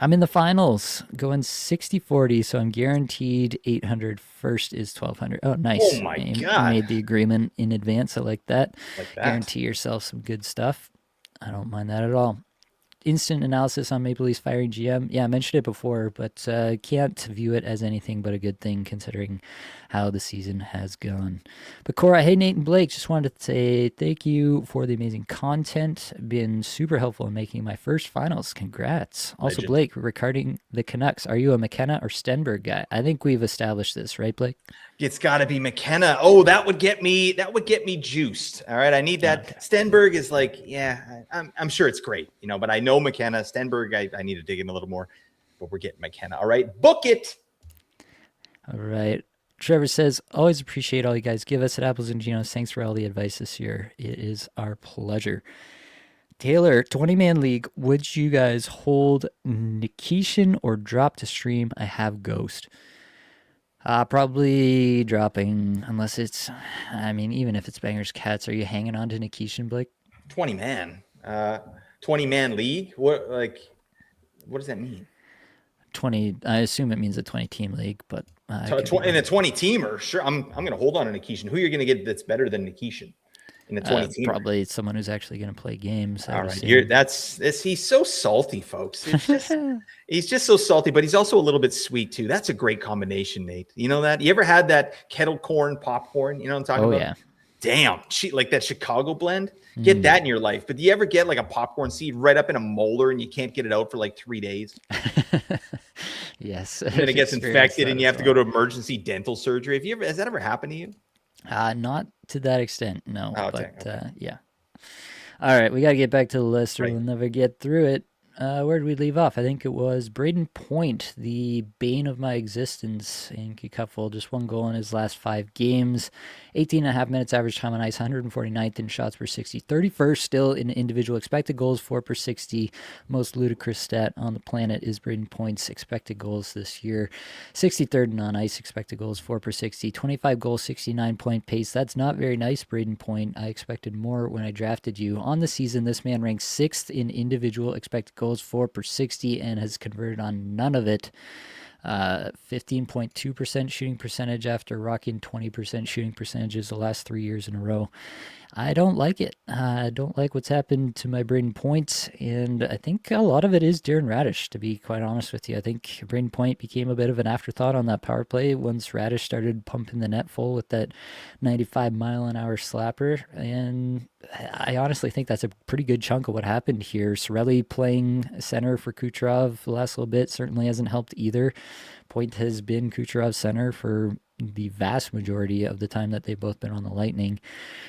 I'm in the finals, going 60-40, so I'm guaranteed 800. First is 1,200. Oh, nice. Oh, my God. Made the agreement in advance. I like that. Like that. Guarantee yourself some good stuff. I don't mind that at all. Instant analysis on Maple Leafs firing GM. Yeah, I mentioned it before, but can't view it as anything but a good thing considering how the season has gone. But Cora, hey, Nate and Blake, just wanted to say thank you for the amazing content. Been super helpful in making my first finals. Congrats. Also, Legend. Blake, regarding the Canucks, are you a McKenna or Stenberg guy? I think we've established this, right, Blake? It's got to be McKenna. Oh, that would get me juiced. All right, I need that. Okay. Stenberg is like, yeah, I'm sure it's great, but I know McKenna. Stenberg, I need to dig in a little more, but we're getting McKenna. All right, book it. All right. Trevor says, always appreciate all you guys give us at Apples and Ginos. Thanks for all the advice this year. It is our pleasure. Taylor, 20-man league. Would you guys hold Nikishin or drop to stream? I have Ghost. Probably dropping, unless it's, even if it's Bangers Cats. Are you hanging on to Nikishin, Blake? 20-man. 20-man league? What does that mean? 20, I assume it means a 20-team league, but in a 20-teamer, sure. I'm going to hold on to Nikishin. Who are you going to get that's better than Nikishin in a 20-teamer? Probably someone who's actually going to play games. All right, he's so salty, folks. He's just so salty, but he's also a little bit sweet too. That's a great combination, Nate. You know that? You ever had that kettle corn popcorn? You know what I'm talking about? Oh yeah. Damn, like that Chicago blend. Get that in your life. But do you ever get like a popcorn seed right up in a molder and you can't get it out for like 3 days? Yes. And then it gets infected and you have to go to emergency dental surgery. Has that ever happened to you? Not to that extent, no. Okay. Yeah. All right, we got to get back to the list or we'll never get through it. Where did we leave off? I think it was Braden Point, the bane of my existence in Kikuful. Just 1 goal in his last 5 games. 18.5 minutes average time on ice, 149th in shots per 60. 31st still in individual expected goals, 4 per 60. Most ludicrous stat on the planet is Braden Point's expected goals this year. 63rd in on-ice expected goals, 4 per 60. 25 goals, 69-point pace. That's not very nice, Braden Point. I expected more when I drafted you. On the season, this man ranks 6th in individual expected goals, 4 per 60, and has converted on none of it. 15.2% shooting percentage after rocking 20% shooting percentages the last 3 years in a row. I don't like it. I don't like what's happened to my Braden Point, and I think a lot of it is Darren Radish, to be quite honest with you. I think Braden Point became a bit of an afterthought on that power play once Radish started pumping the net full with that 95-mile-an-hour slapper, and I honestly think that's a pretty good chunk of what happened here. Sorelli playing center for Kucherov the last little bit certainly hasn't helped either. Point has been Kucherov's center for the vast majority of the time that they've both been on the Lightning.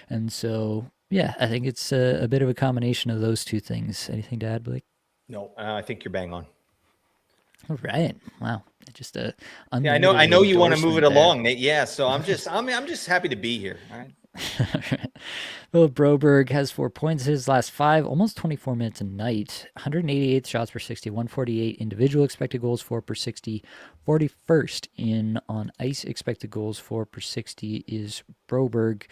And so, yeah, I think it's a bit of a combination of those two things. Anything to add, Blake? No, I think you're bang on. All right. Wow. Just a I know you want to move it along, Nate. Yeah, so I'm just happy to be here. All right. Philip Broberg has 4 points in his last 5, almost 24 minutes a night. 188 shots per 60, 148 individual expected goals, 4 per 60. 41st in on ice expected goals, 4 per 60 is Broberg.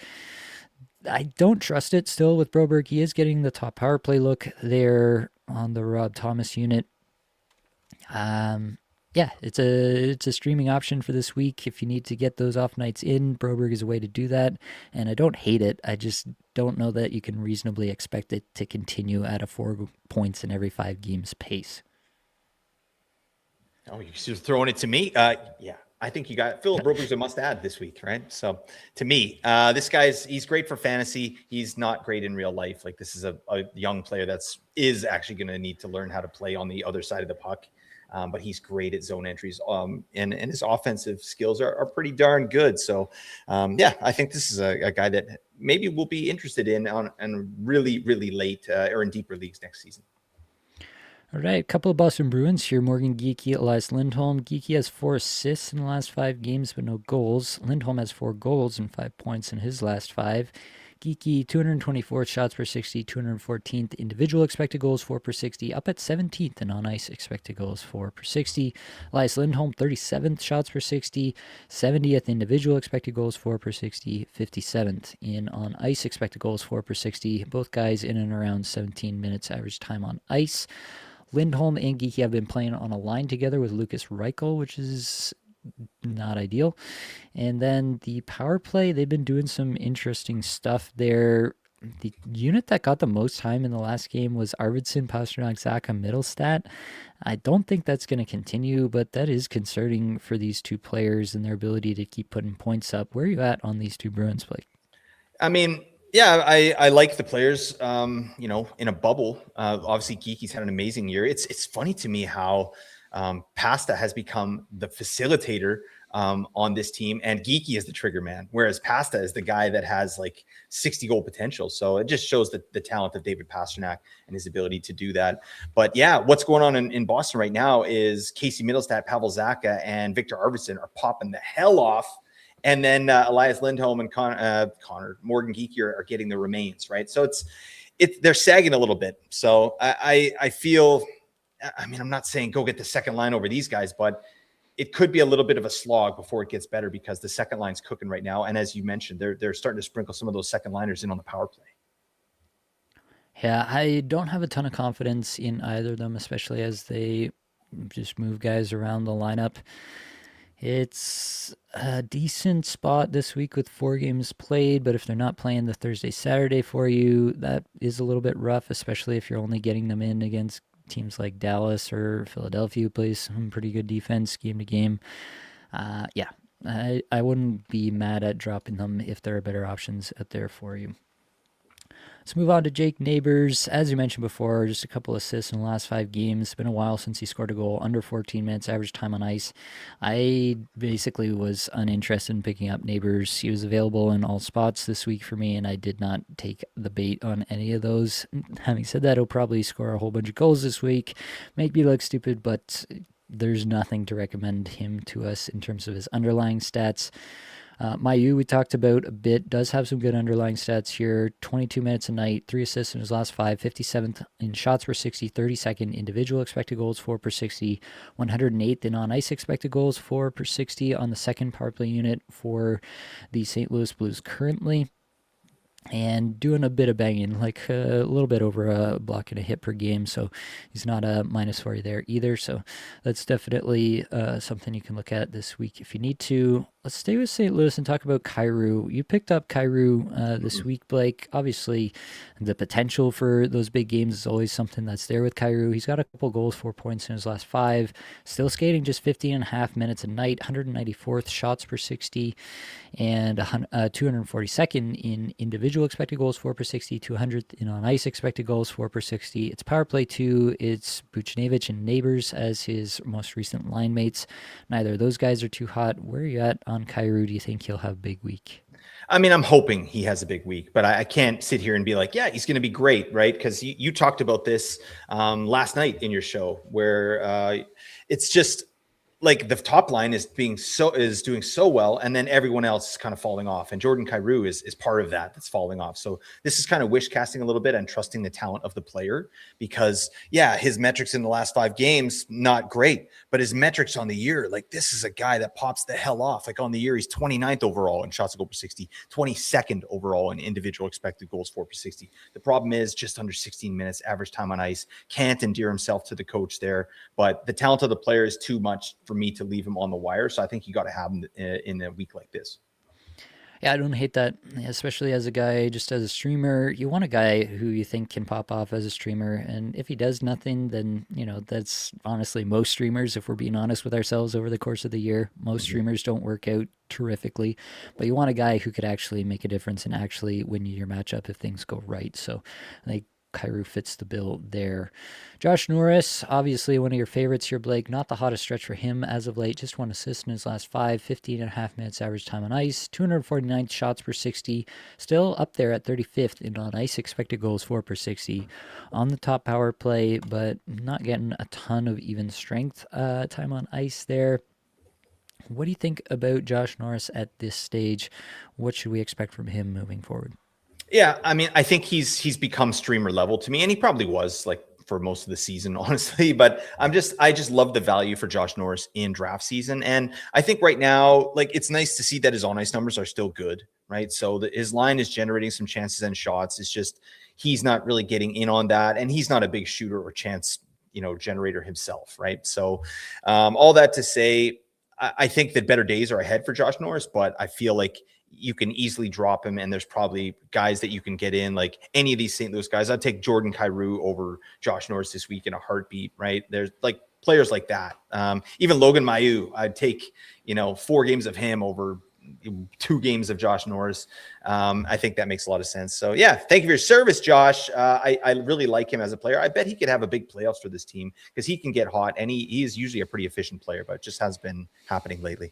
I don't trust it still with Broberg. He is getting the top power play look there on the Rob Thomas unit. Yeah, it's a streaming option for this week. If you need to get those off nights in, Broberg is a way to do that. And I don't hate it. I just don't know that you can reasonably expect it to continue at a 4 points in every 5 games pace. Oh, you're just throwing it to me? Yeah, I think you got Philip Broberg's a must-add this week, right? So to me, this he's great for fantasy. He's not great in real life. Like, this is a young player is actually going to need to learn how to play on the other side of the puck. But he's great at zone entries, and his offensive skills are pretty darn good. So, yeah, I think this is a guy that maybe we'll be interested in on really, really late or in deeper leagues next season. All right, a couple of Boston Bruins here. Morgan Geekie, Elias Lindholm. Geekie has 4 assists in the last 5 games, but no goals. Lindholm has 4 goals and 5 points in his last 5. Geeky, 224 shots per 60, 214th individual expected goals, 4 per 60, up at 17th in on-ice expected goals, 4 per 60. Elias Lindholm, 37th shots per 60, 70th individual expected goals, 4 per 60, 57th in on-ice expected goals, 4 per 60. Both guys in and around 17 minutes average time on ice. Lindholm and Geeky have been playing on a line together with Lucas Reichel, which is not ideal. And then the power play, they've been doing some interesting stuff there. The unit that got the most time in the last game was Arvidsson, Pasternak, Zaka, Middlestat. I don't think that's going to continue, but that is concerning for these two players and their ability to keep putting points up. Where are you at on these two Bruins, Blake? I mean, yeah, I like the players, in a bubble. Obviously, Geeky's had an amazing year. It's funny to me how Pasta has become the facilitator on this team. And Geeky is the trigger man, whereas Pasta is the guy that has like 60 goal potential. So it just shows the talent of David Pastrnak and his ability to do that. But yeah, what's going on in Boston right now is Casey Middlestat, Pavel Zacha, and Victor Arvidsson are popping the hell off. And then Elias Lindholm and Connor Morgan Geeky are getting the remains, right? So they're sagging a little bit. So I feel, I mean, I'm not saying go get the second line over these guys, but it could be a little bit of a slog before it gets better because the second line's cooking right now. And as you mentioned, they're starting to sprinkle some of those second liners in on the power play. Yeah, I don't have a ton of confidence in either of them, especially as they just move guys around the lineup. It's a decent spot this week with 4 games played, but if they're not playing the Thursday, Saturday for you, that is a little bit rough, especially if you're only getting them in against teams like Dallas or Philadelphia, who plays some pretty good defense game to game. Yeah, I wouldn't be mad at dropping them if there are better options out there for you. Let's move on to Jake Neighbors. As you mentioned before, just a couple assists in the last 5 games. It's been a while since he scored a goal, under 14 minutes average time on ice. I basically was uninterested in picking up Neighbors. He was available in all spots this week for me, and I did not take the bait on any of those. Having said that, he'll probably score a whole bunch of goals this week. Make me look stupid, but there's nothing to recommend him to us in terms of his underlying stats. Mayu, we talked about a bit, does have some good underlying stats here. 22 minutes a night, 3 assists in his last 5, 57th in shots per 60, 32nd individual expected goals, 4 per 60, 108th in on-ice expected goals, 4 per 60 on the second power play unit for the St. Louis Blues currently. And doing a bit of banging, like a little bit over a block and a hit per game, so he's not a minus for you there either. So that's definitely something you can look at this week if you need to. Let's stay with St. Louis and talk about Kyrou. You picked up Kyrou this week, Blake. Obviously, the potential for those big games is always something that's there with Kyrou. He's got a couple goals, 4 points in his last 5. Still skating just 15.5 minutes a night, 194th shots per 60, and 242nd in individual expected goals, 4 per 60, 200th in on-ice expected goals, 4 per 60. It's power play 2. It's Buchnevich and Neighbors as his most recent line mates. Neither of those guys are too hot. Where are you at on Kyrou? Do you think he'll have a big week? I mean, I'm hoping he has a big week, but I can't sit here and be like, yeah, he's going to be great, right? Because you talked about this last night in your show where it's just like the top line is doing so well, and then everyone else is kind of falling off. And Jordan Kyrou is part of that's falling off. So this is kind of wish casting a little bit and trusting the talent of the player because his metrics in the last 5 games, not great, but his metrics on the year, like this is a guy that pops the hell off. Like on the year, he's 29th overall in shots to goal per 60, 22nd overall in individual expected goals, 4 per 60. The problem is just under 16 minutes average time on ice. Can't endear himself to the coach there, but the talent of the player is too much for me to leave him on the wire. So I think you got to have him in a week like this. Yeah, I don't hate that, especially as a guy, just as a streamer. You want a guy who you think can pop off as a streamer. And if he does nothing, then, that's honestly most streamers, if we're being honest with ourselves over the course of the year. Most streamers don't work out terrifically, but you want a guy who could actually make a difference and actually win you your matchup if things go right. So I think Kyrou fits the bill there. Josh Norris, obviously one of your favorites here, Blake. Not the hottest stretch for him as of late. Just 1 assist in his last 5, 15.5 minutes average time on ice, 249 shots per 60. Still up there at 35th in on-ice expected goals, 4 per 60. On the top power play, but not getting a ton of even strength time on ice there. What do you think about Josh Norris at this stage? What should we expect from him moving forward? Yeah, I mean, I think he's become streamer level to me, and he probably was like for most of the season, honestly. But I just love the value for Josh Norris in draft season, and I think right now, like it's nice to see that his on ice numbers are still good, right? So his line is generating some chances and shots. It's just he's not really getting in on that, and he's not a big shooter or chance generator himself, right? So all that to say, I think that better days are ahead for Josh Norris, but I feel like you can easily drop him, and there's probably guys that you can get in, like any of these St. Louis guys. I'd take Jordan Kyrou over Josh Norris this week in a heartbeat, right? There's like players like that. Even Logan Mailloux, I'd take, 4 games of him over 2 games of Josh Norris. I think that makes a lot of sense. So yeah, thank you for your service, Josh. I really like him as a player. I bet he could have a big playoffs for this team because he can get hot, and he is usually a pretty efficient player, but it just has been happening lately.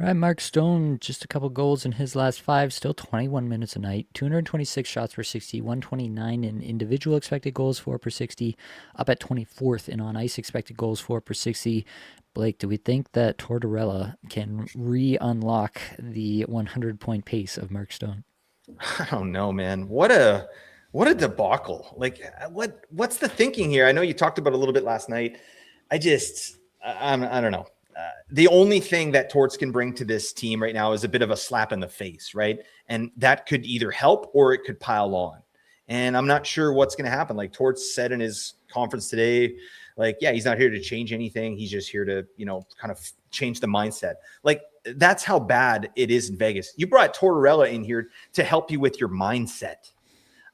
All right, Mark Stone, just a couple goals in his last five, still 21 minutes a night, 226 shots per 60, 129 in individual expected goals for per 60, up at 24th in on ice expected goals for per 60. Blake, do we think that Tortorella can re-unlock the 100-point pace of Mark Stone? I don't know, man. What a debacle. Like what's the thinking here? I know you talked about it a little bit last night. I don't know. The only thing that Torts can bring to this team right now is a bit of a slap in the face, right? And that could either help or it could pile on. And I'm not sure what's going to happen. Like Torts said in his conference today, like, yeah, he's not here to change anything. He's just here to, kind of change the mindset. Like, that's how bad it is in Vegas. You brought Tortorella in here to help you with your mindset.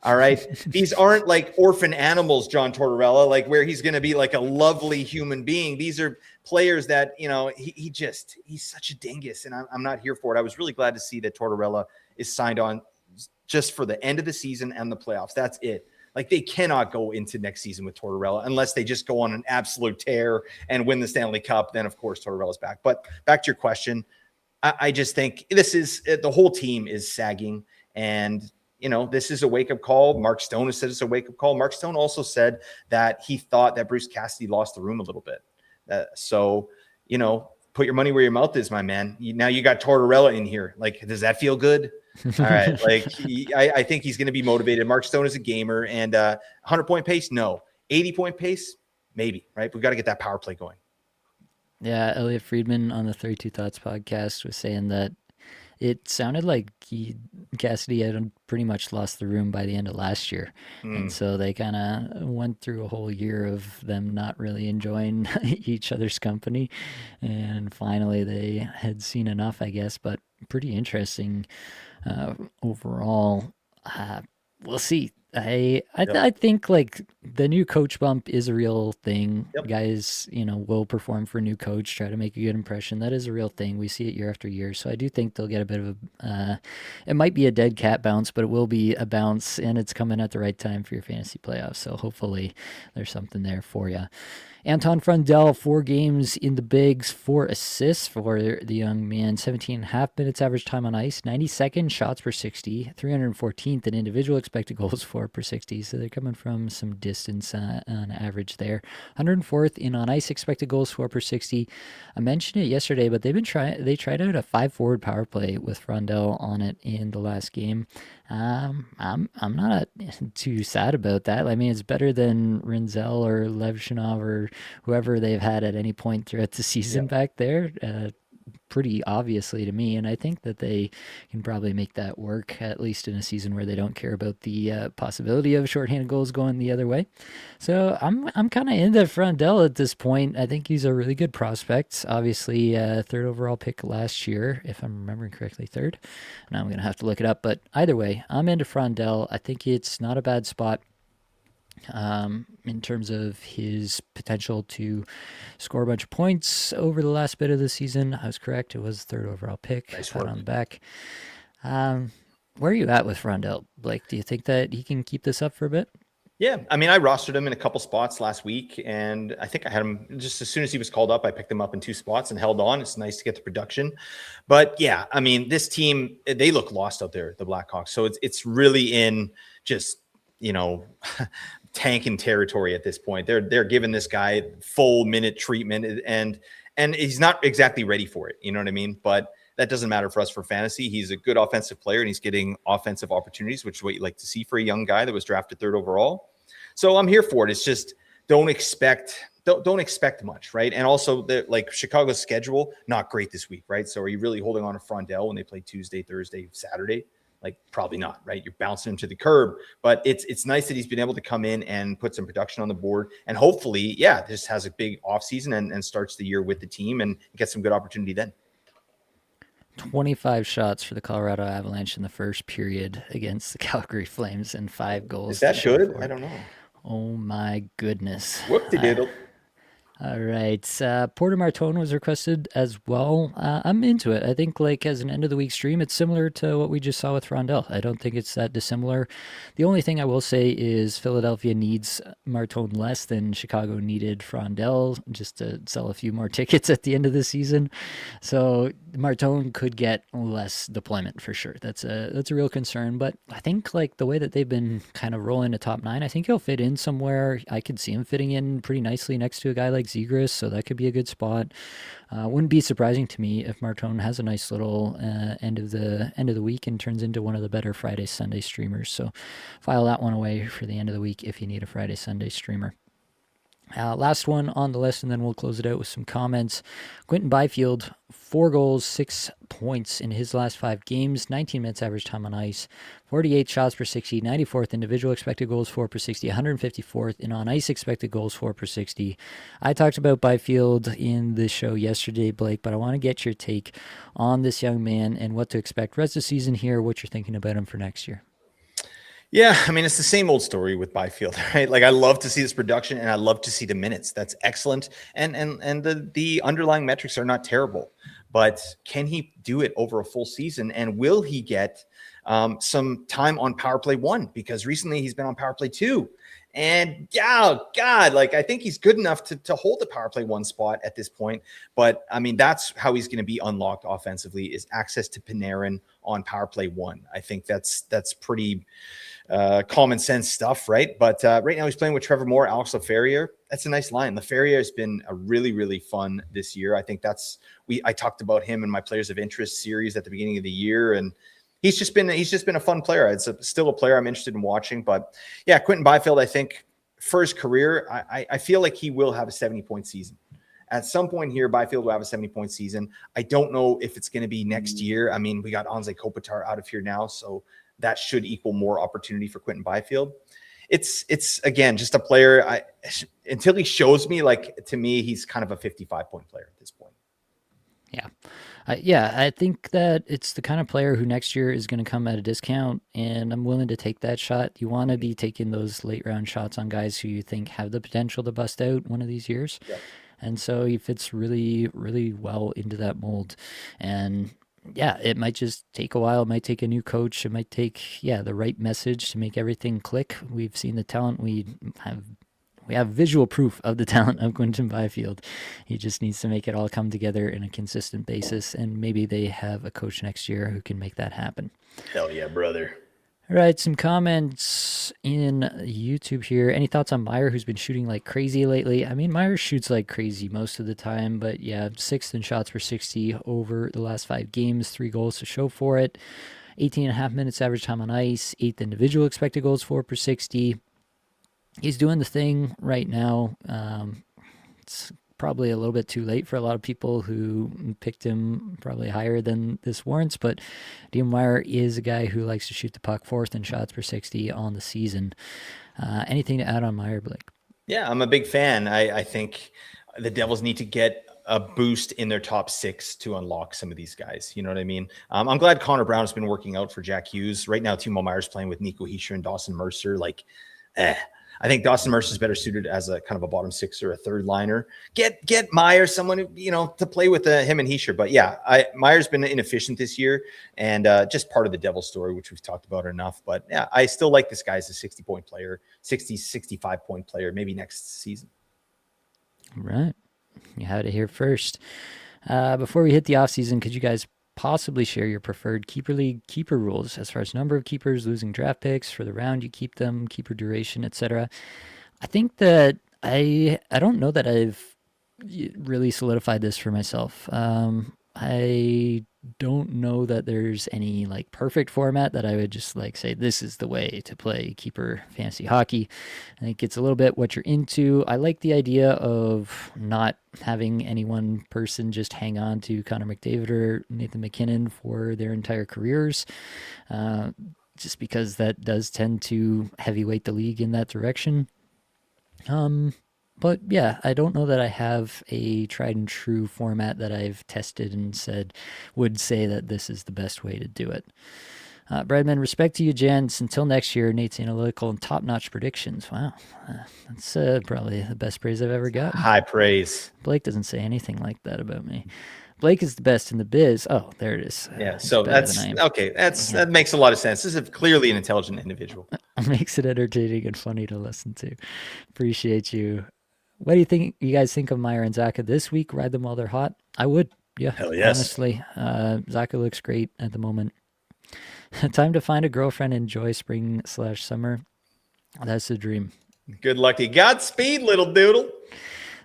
All right. These aren't like orphan animals, John Tortorella, like where he's going to be like a lovely human being. These are players that, he's such a dingus, and I'm not here for it. I was really glad to see that Tortorella is signed on just for the end of the season and the playoffs. That's it. Like, they cannot go into next season with Tortorella unless they just go on an absolute tear and win the Stanley Cup. Then, of course, Tortorella's back. But back to your question, I just think this is the whole team is sagging, and this is a wake-up call. Mark Stone has said it's a wake-up call. Mark Stone also said that he thought that Bruce Cassidy lost the room a little bit. So, put your money where your mouth is, my man. Now you got Tortorella in here. Like, does that feel good? All right. Like, I think he's going to be motivated. Mark Stone is a gamer, and 100-point pace, no. 80-point pace, maybe, right? We've got to get that power play going. Yeah, Elliot Friedman on the 32 Thoughts podcast was saying that it sounded like Cassidy had pretty much lost the room by the end of last year. And so they kind of went through a whole year of them not really enjoying each other's company. And finally, they had seen enough, I guess, but pretty interesting overall. We'll see. I think like the new coach bump is a real thing. Yep. Guys, will perform for a new coach, try to make a good impression. That is a real thing. We see it year after year. So I do think they'll get a bit of a. It might be a dead cat bounce, but it will be a bounce, and it's coming at the right time for your fantasy playoffs. So hopefully, there's something there for you. Anton Frundell, 4 games in the bigs, 4 assists for the young man, 17 and a half minutes average time on ice, 92nd shots per 60, 314th in individual expected goals for per 60. So they're coming from some distance on average there. 104th in on ice expected goals for per 60. I mentioned it yesterday, but they tried out a 5-forward power play with Frundell on it in the last game. I'm not too sad about that. I mean, it's better than Rinzel or Levshinov or whoever they've had at any point throughout the season back there. Pretty obviously to me, and I think that they can probably make that work, at least in a season where they don't care about the possibility of shorthanded goals going the other way. So I'm kind of into Frundell at this point. I think he's a really good prospect. Obviously, third overall pick last year, if I'm remembering correctly, third. Now I'm gonna have to look it up, but either way, I'm into Frundell. I think it's not a bad spot. In terms of his potential to score a bunch of points over the last bit of the season. I was correct. It was third overall pick. Nice Pat work. on the back. Where are you at with Frundell, Blake? Do you think that he can keep this up for a bit? Yeah, I mean, I rostered him in a couple spots last week, and I think I had him just as soon as he was called up. I picked him up in 2 spots and held on. It's nice to get the production, but yeah, I mean, this team, they look lost out there, the Blackhawks. So it's really in just tanking territory at this point. They're giving this guy full minute treatment, and he's not exactly ready for it. You know what I mean? But that doesn't matter for us for fantasy. He's a good offensive player, and he's getting offensive opportunities, which is what you like to see for a young guy that was drafted 3rd overall. So I'm here for it. It's just don't expect much, right? And also, like Chicago's schedule, not great this week, right? So are you really holding on to Frundell when they play Tuesday, Thursday, Saturday? Like, probably not, right? You're bouncing him to the curb, but it's nice that he's been able to come in and put some production on the board, and hopefully, this has a big offseason and starts the year with the team and get some good opportunity then. 25 shots for the Colorado Avalanche in the first period against the Calgary Flames and 5 goals. Is that good? I don't know. Oh my goodness. Whoop-de-doodle. All right. Porter Martone was requested as well. I'm into it. I think, like, as an end of the week stream, it's similar to what we just saw with Rondell. I don't think it's that dissimilar. The only thing I will say is Philadelphia needs Martone less than Chicago needed Frondell just to sell a few more tickets at the end of the season. So Martone could get less deployment for sure. That's a real concern. But I think like the way that they've been kind of rolling to top nine, I think he'll fit in somewhere. I could see him fitting in pretty nicely next to a guy like Zegras, so that could be a good spot. Wouldn't be surprising to me if Martone has a nice little end of the week and turns into one of the better Friday Sunday streamers. So file that one away for the end of the week if you need a Friday Sunday streamer. Last one on the list, and then we'll close it out with some comments. Quentin Byfield, 4 goals, 6 points in his last 5 games, 19 minutes average time on ice, 48 shots per 60, 94th individual expected goals for per 60, 154th in on ice expected goals for per 60. I talked about Byfield in the show yesterday, Blake, but I want to get your take on this young man and what to expect rest of the season here, what you're thinking about him for next year. Yeah, I mean, it's the same old story with Byfield, right? Like I love to see this production and I love to see the minutes. That's excellent. And the underlying metrics are not terrible. But can he do it over a full season? And will he get some time on power play 1? Because recently he's been on power play 2. And yeah, God, like I think he's good enough to hold the power play 1 spot at this point. But I mean, that's how he's going to be unlocked offensively is access to Panarin on power play 1. I think that's pretty common sense stuff, right? But right now he's playing with Trevor Moore, Alex Laferriere. That's a nice line. Laferriere has been a really, really fun this year. I think I talked about him in my Players of Interest series at the beginning of the year, and he's just been a fun player. It's still a player I'm interested in watching. But yeah, Quentin Byfield, I think for his career, I feel like he will have a 70-point season. At some point here, Byfield will have a 70-point season. I don't know if it's going to be next year. I mean, we got Anze Kopitar out of here now, so that should equal more opportunity for Quentin Byfield. It's again just a player. Until he shows me, like to me, he's kind of a 55-point player at this point. Yeah, I think that it's the kind of player who next year is going to come at a discount, and I'm willing to take that shot. You want to be taking those late round shots on guys who you think have the potential to bust out one of these years. Yep. And so he fits really, really well into that mold. And yeah, it might just take a while. It might take a new coach. It might take, the right message to make everything click. We've seen the talent. We have visual proof of the talent of Quentin Byfield. He just needs to make it all come together in a consistent basis, and maybe they have a coach next year who can make that happen. Hell yeah, brother. All right, some comments in YouTube here. Any thoughts on Meyer, who's been shooting like crazy lately? I mean, Meyer shoots like crazy most of the time, but yeah, 6th in shots per 60 over the last 5 games, 3 goals to show for it. 18.5 minutes average time on ice, 8th individual expected goals for per 60. He's doing the thing right now. It's probably a little bit too late for a lot of people who picked him probably higher than this warrants, but Meyer is a guy who likes to shoot the puck 4th in shots per 60 on the season. Anything to add on Meyer, Blake? Yeah, I'm a big fan. I think the Devils need to get a boost in their top 6 to unlock some of these guys. You know what I mean? I'm glad Connor Brown has been working out for Jack Hughes. Right now, Timo Meyer's playing with Nico Hischier and Dawson Mercer. I think Dawson Mercer is better suited as a kind of a bottom 6 or a third liner. Get Meyer, someone to play with him and Hischier. But yeah, Meyer's been inefficient this year, and just part of the Devil story, which we've talked about enough. But yeah, I still like this guy as a 60-point player, 65-point player, maybe next season. All right, you had it here first. Before we hit the offseason, could you guys possibly share your preferred keeper league keeper rules as far as number of keepers, losing draft picks for the round you keep them, keeper duration, etc.? I think that I don't know that I've really solidified this for myself. I don't know that there's any like perfect format that I would just like say this is the way to play keeper fantasy hockey. I think it's a little bit what you're into. I like the idea of not having any one person just hang on to Connor McDavid or Nathan McKinnon for their entire careers, just because that does tend to heavyweight the league in that direction. But yeah, I don't know that I have a tried and true format that I've tested and would say that this is the best way to do it. Bradman, respect to you, gents. Until next year, Nate's analytical and top-notch predictions. Wow, that's probably the best praise I've ever gotten. High praise. Blake doesn't say anything like that about me. Blake is the best in the biz. Oh, there it is. Yeah, He's so better than that's I am. okay. That makes a lot of sense. This is clearly an intelligent individual. Makes it entertaining and funny to listen to. Appreciate you. What do you guys think of Meyer and Zaka this week? Ride them while they're hot? I would. Yeah, Hell yes. honestly. Zaka looks great at the moment. Time to find a girlfriend, enjoy spring/summer. That's the dream. Good luck to you. Godspeed, little doodle.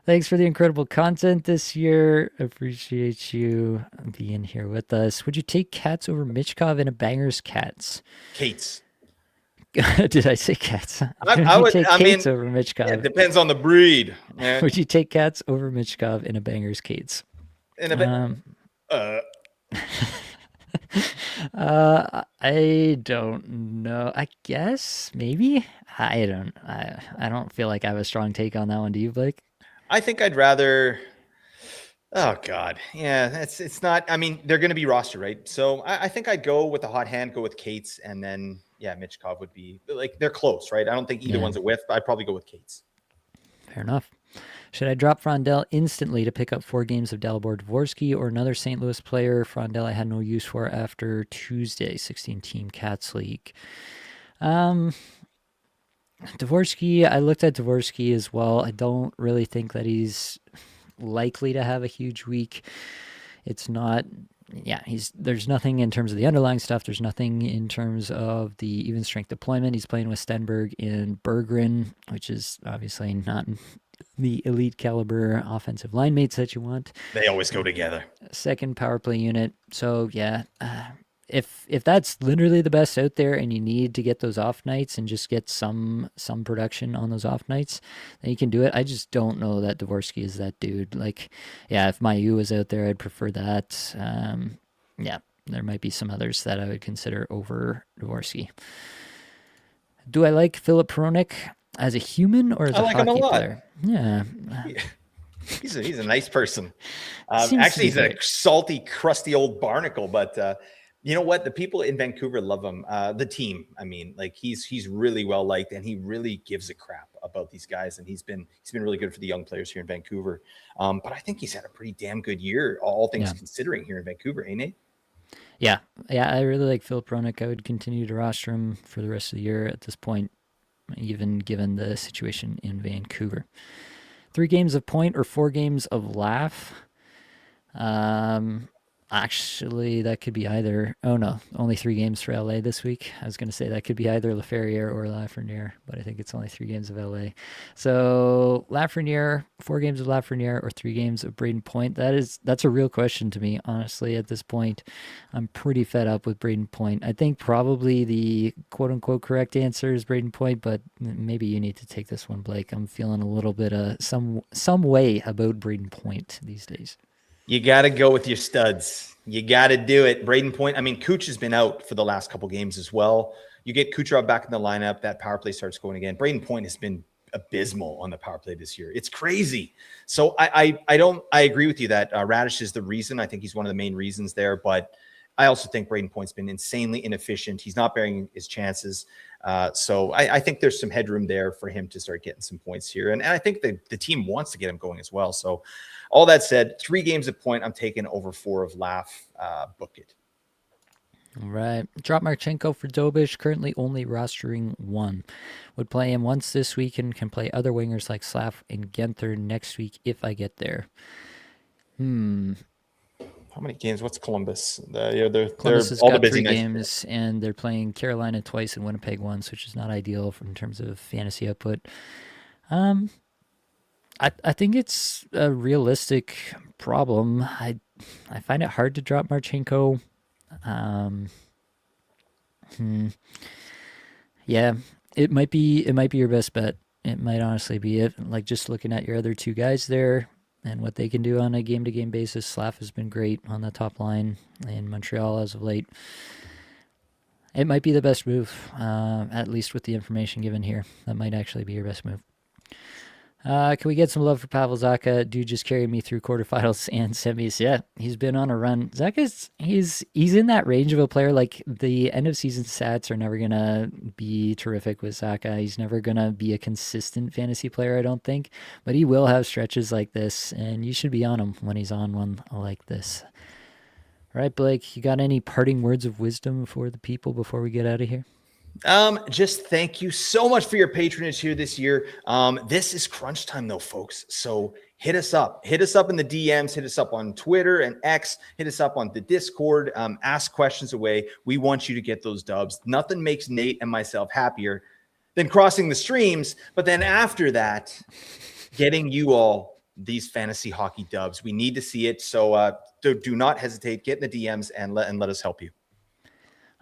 Thanks for the incredible content this year. Appreciate you being here with us. Would you take Cats over Michkov in a Bangers Cats? Kate's. Did I say Cats? I would. Take I mean, Kates over Michkov? it depends on the breed. Would you take Cats over Michkov in a Bangers Kates? In a bit. I don't know. I guess maybe. I don't. I don't feel like I have a strong take on that one. Do you, Blake? I think I'd rather. Oh God, yeah. It's not. I mean, they're going to be roster, right? So I think I'd go with the hot hand, go with Kate's, and then yeah, Michkov would be like they're close, right? I don't think either one's a whiff, but I'd probably go with Kate's. Fair enough. Should I drop Frondell instantly to pick up 4 games of Dalibor Dvorsky or another St. Louis player? Frondell I had no use for after Tuesday, 16-team Cats League. Dvorsky, I looked at Dvorsky as well. I don't really think that he's likely to have a huge week. It's not, yeah, there's nothing in terms of the underlying stuff. There's nothing in terms of the even strength deployment. He's playing with Stenberg in Berggren, which is obviously not the elite caliber offensive line mates that you want. They always go together. Second power play unit. So yeah, if that's literally the best out there, and you need to get those off nights and just get some production on those off nights, then you can do it. I just don't know that Dvorsky is that dude. Like, yeah, if Mayu was out there, I'd prefer that. Yeah, there might be some others that I would consider over Dvorsky. Do I like Philip Hronik as a human or as a hockey player? Yeah. He's a nice person. Actually, he's a salty, crusty old barnacle, but you know what? The people in Vancouver love him. The team, I mean, like he's really well liked, and he really gives a crap about these guys. And he's been really good for the young players here in Vancouver. But I think he's had a pretty damn good year, all things considering, here in Vancouver, ain't it? Yeah, I really like Philip Hronik. I would continue to roster him for the rest of the year at this point, even given the situation in Vancouver. 3 games of point or 4 games of laugh. Actually, that could be either. Oh no, only 3 games for LA this week. I was going to say that could be either Laferriere or Lafreniere, but I think it's only 3 games of LA. So Lafreniere, 4 games of Lafreniere or 3 games of Braden Point. That's a real question to me, honestly. At this point, I'm pretty fed up with Braden Point. I think probably the quote unquote correct answer is Braden Point, but maybe you need to take this one, Blake. I'm feeling a little bit some way about Braden Point these days. You got to go with your studs. You got to do it. Braden Point. I mean, Cooch has been out for the last couple games as well. You get Kucherov back in the lineup. That power play starts going again. Braden Point has been abysmal on the power play this year. It's crazy. So I agree with you that Radish is the reason. I think he's one of the main reasons there. But I also think Braden Point's been insanely inefficient. He's not bearing his chances. So I think there's some headroom there for him to start getting some points here. And I think the team wants to get him going as well. So all that said, 3 games of point, I'm taking over 4 of laugh. Book it. All right. Drop Marchenko for Dobish, currently only rostering 1. Would play him once this week and can play other wingers like Slav and Genther next week if I get there. How many games? What's Columbus? They're Columbus has all got the busy 3 nights. games, and they're playing Carolina twice and Winnipeg once, which is not ideal in terms of fantasy output. I think it's a realistic problem. I find it hard to drop Marchenko. Yeah, it might be your best bet. It might honestly be it. Like, just looking at your other 2 guys there and what they can do on a game-to-game basis, Slav has been great on the top line in Montreal as of late. It might be the best move, at least with the information given here. That might actually be your best move. Can we get some love for Pavel Zaka? Dude just carried me through quarterfinals and semis. Yeah, he's been on a run. Zaka's he's in that range of a player. Like the end of season stats are never gonna be terrific with Zaka. He's never gonna be a consistent fantasy player, I don't think. But he will have stretches like this, and you should be on him when he's on one like this. All right, Blake, you got any parting words of wisdom for the people before we get out of here? Just thank you so much for your patronage here this year. This is crunch time though, folks. So hit us up in the DMs, hit us up on Twitter and X, hit us up on the Discord, ask questions away. We want you to get those dubs. Nothing makes Nate and myself happier than crossing the streams. But then after that, getting you all these fantasy hockey dubs. We need to see it. So do not hesitate. Get in the DMs and let us help you.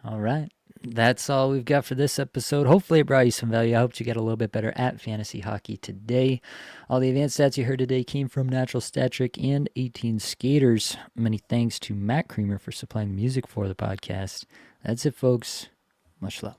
All right. That's all we've got for this episode. Hopefully it brought you some value. I hope you get a little bit better at fantasy hockey today. All the advanced stats you heard today came from Natural Stat Trick and 18 Skaters. Many thanks to Matt Creamer for supplying music for the podcast. That's it, folks. Much love.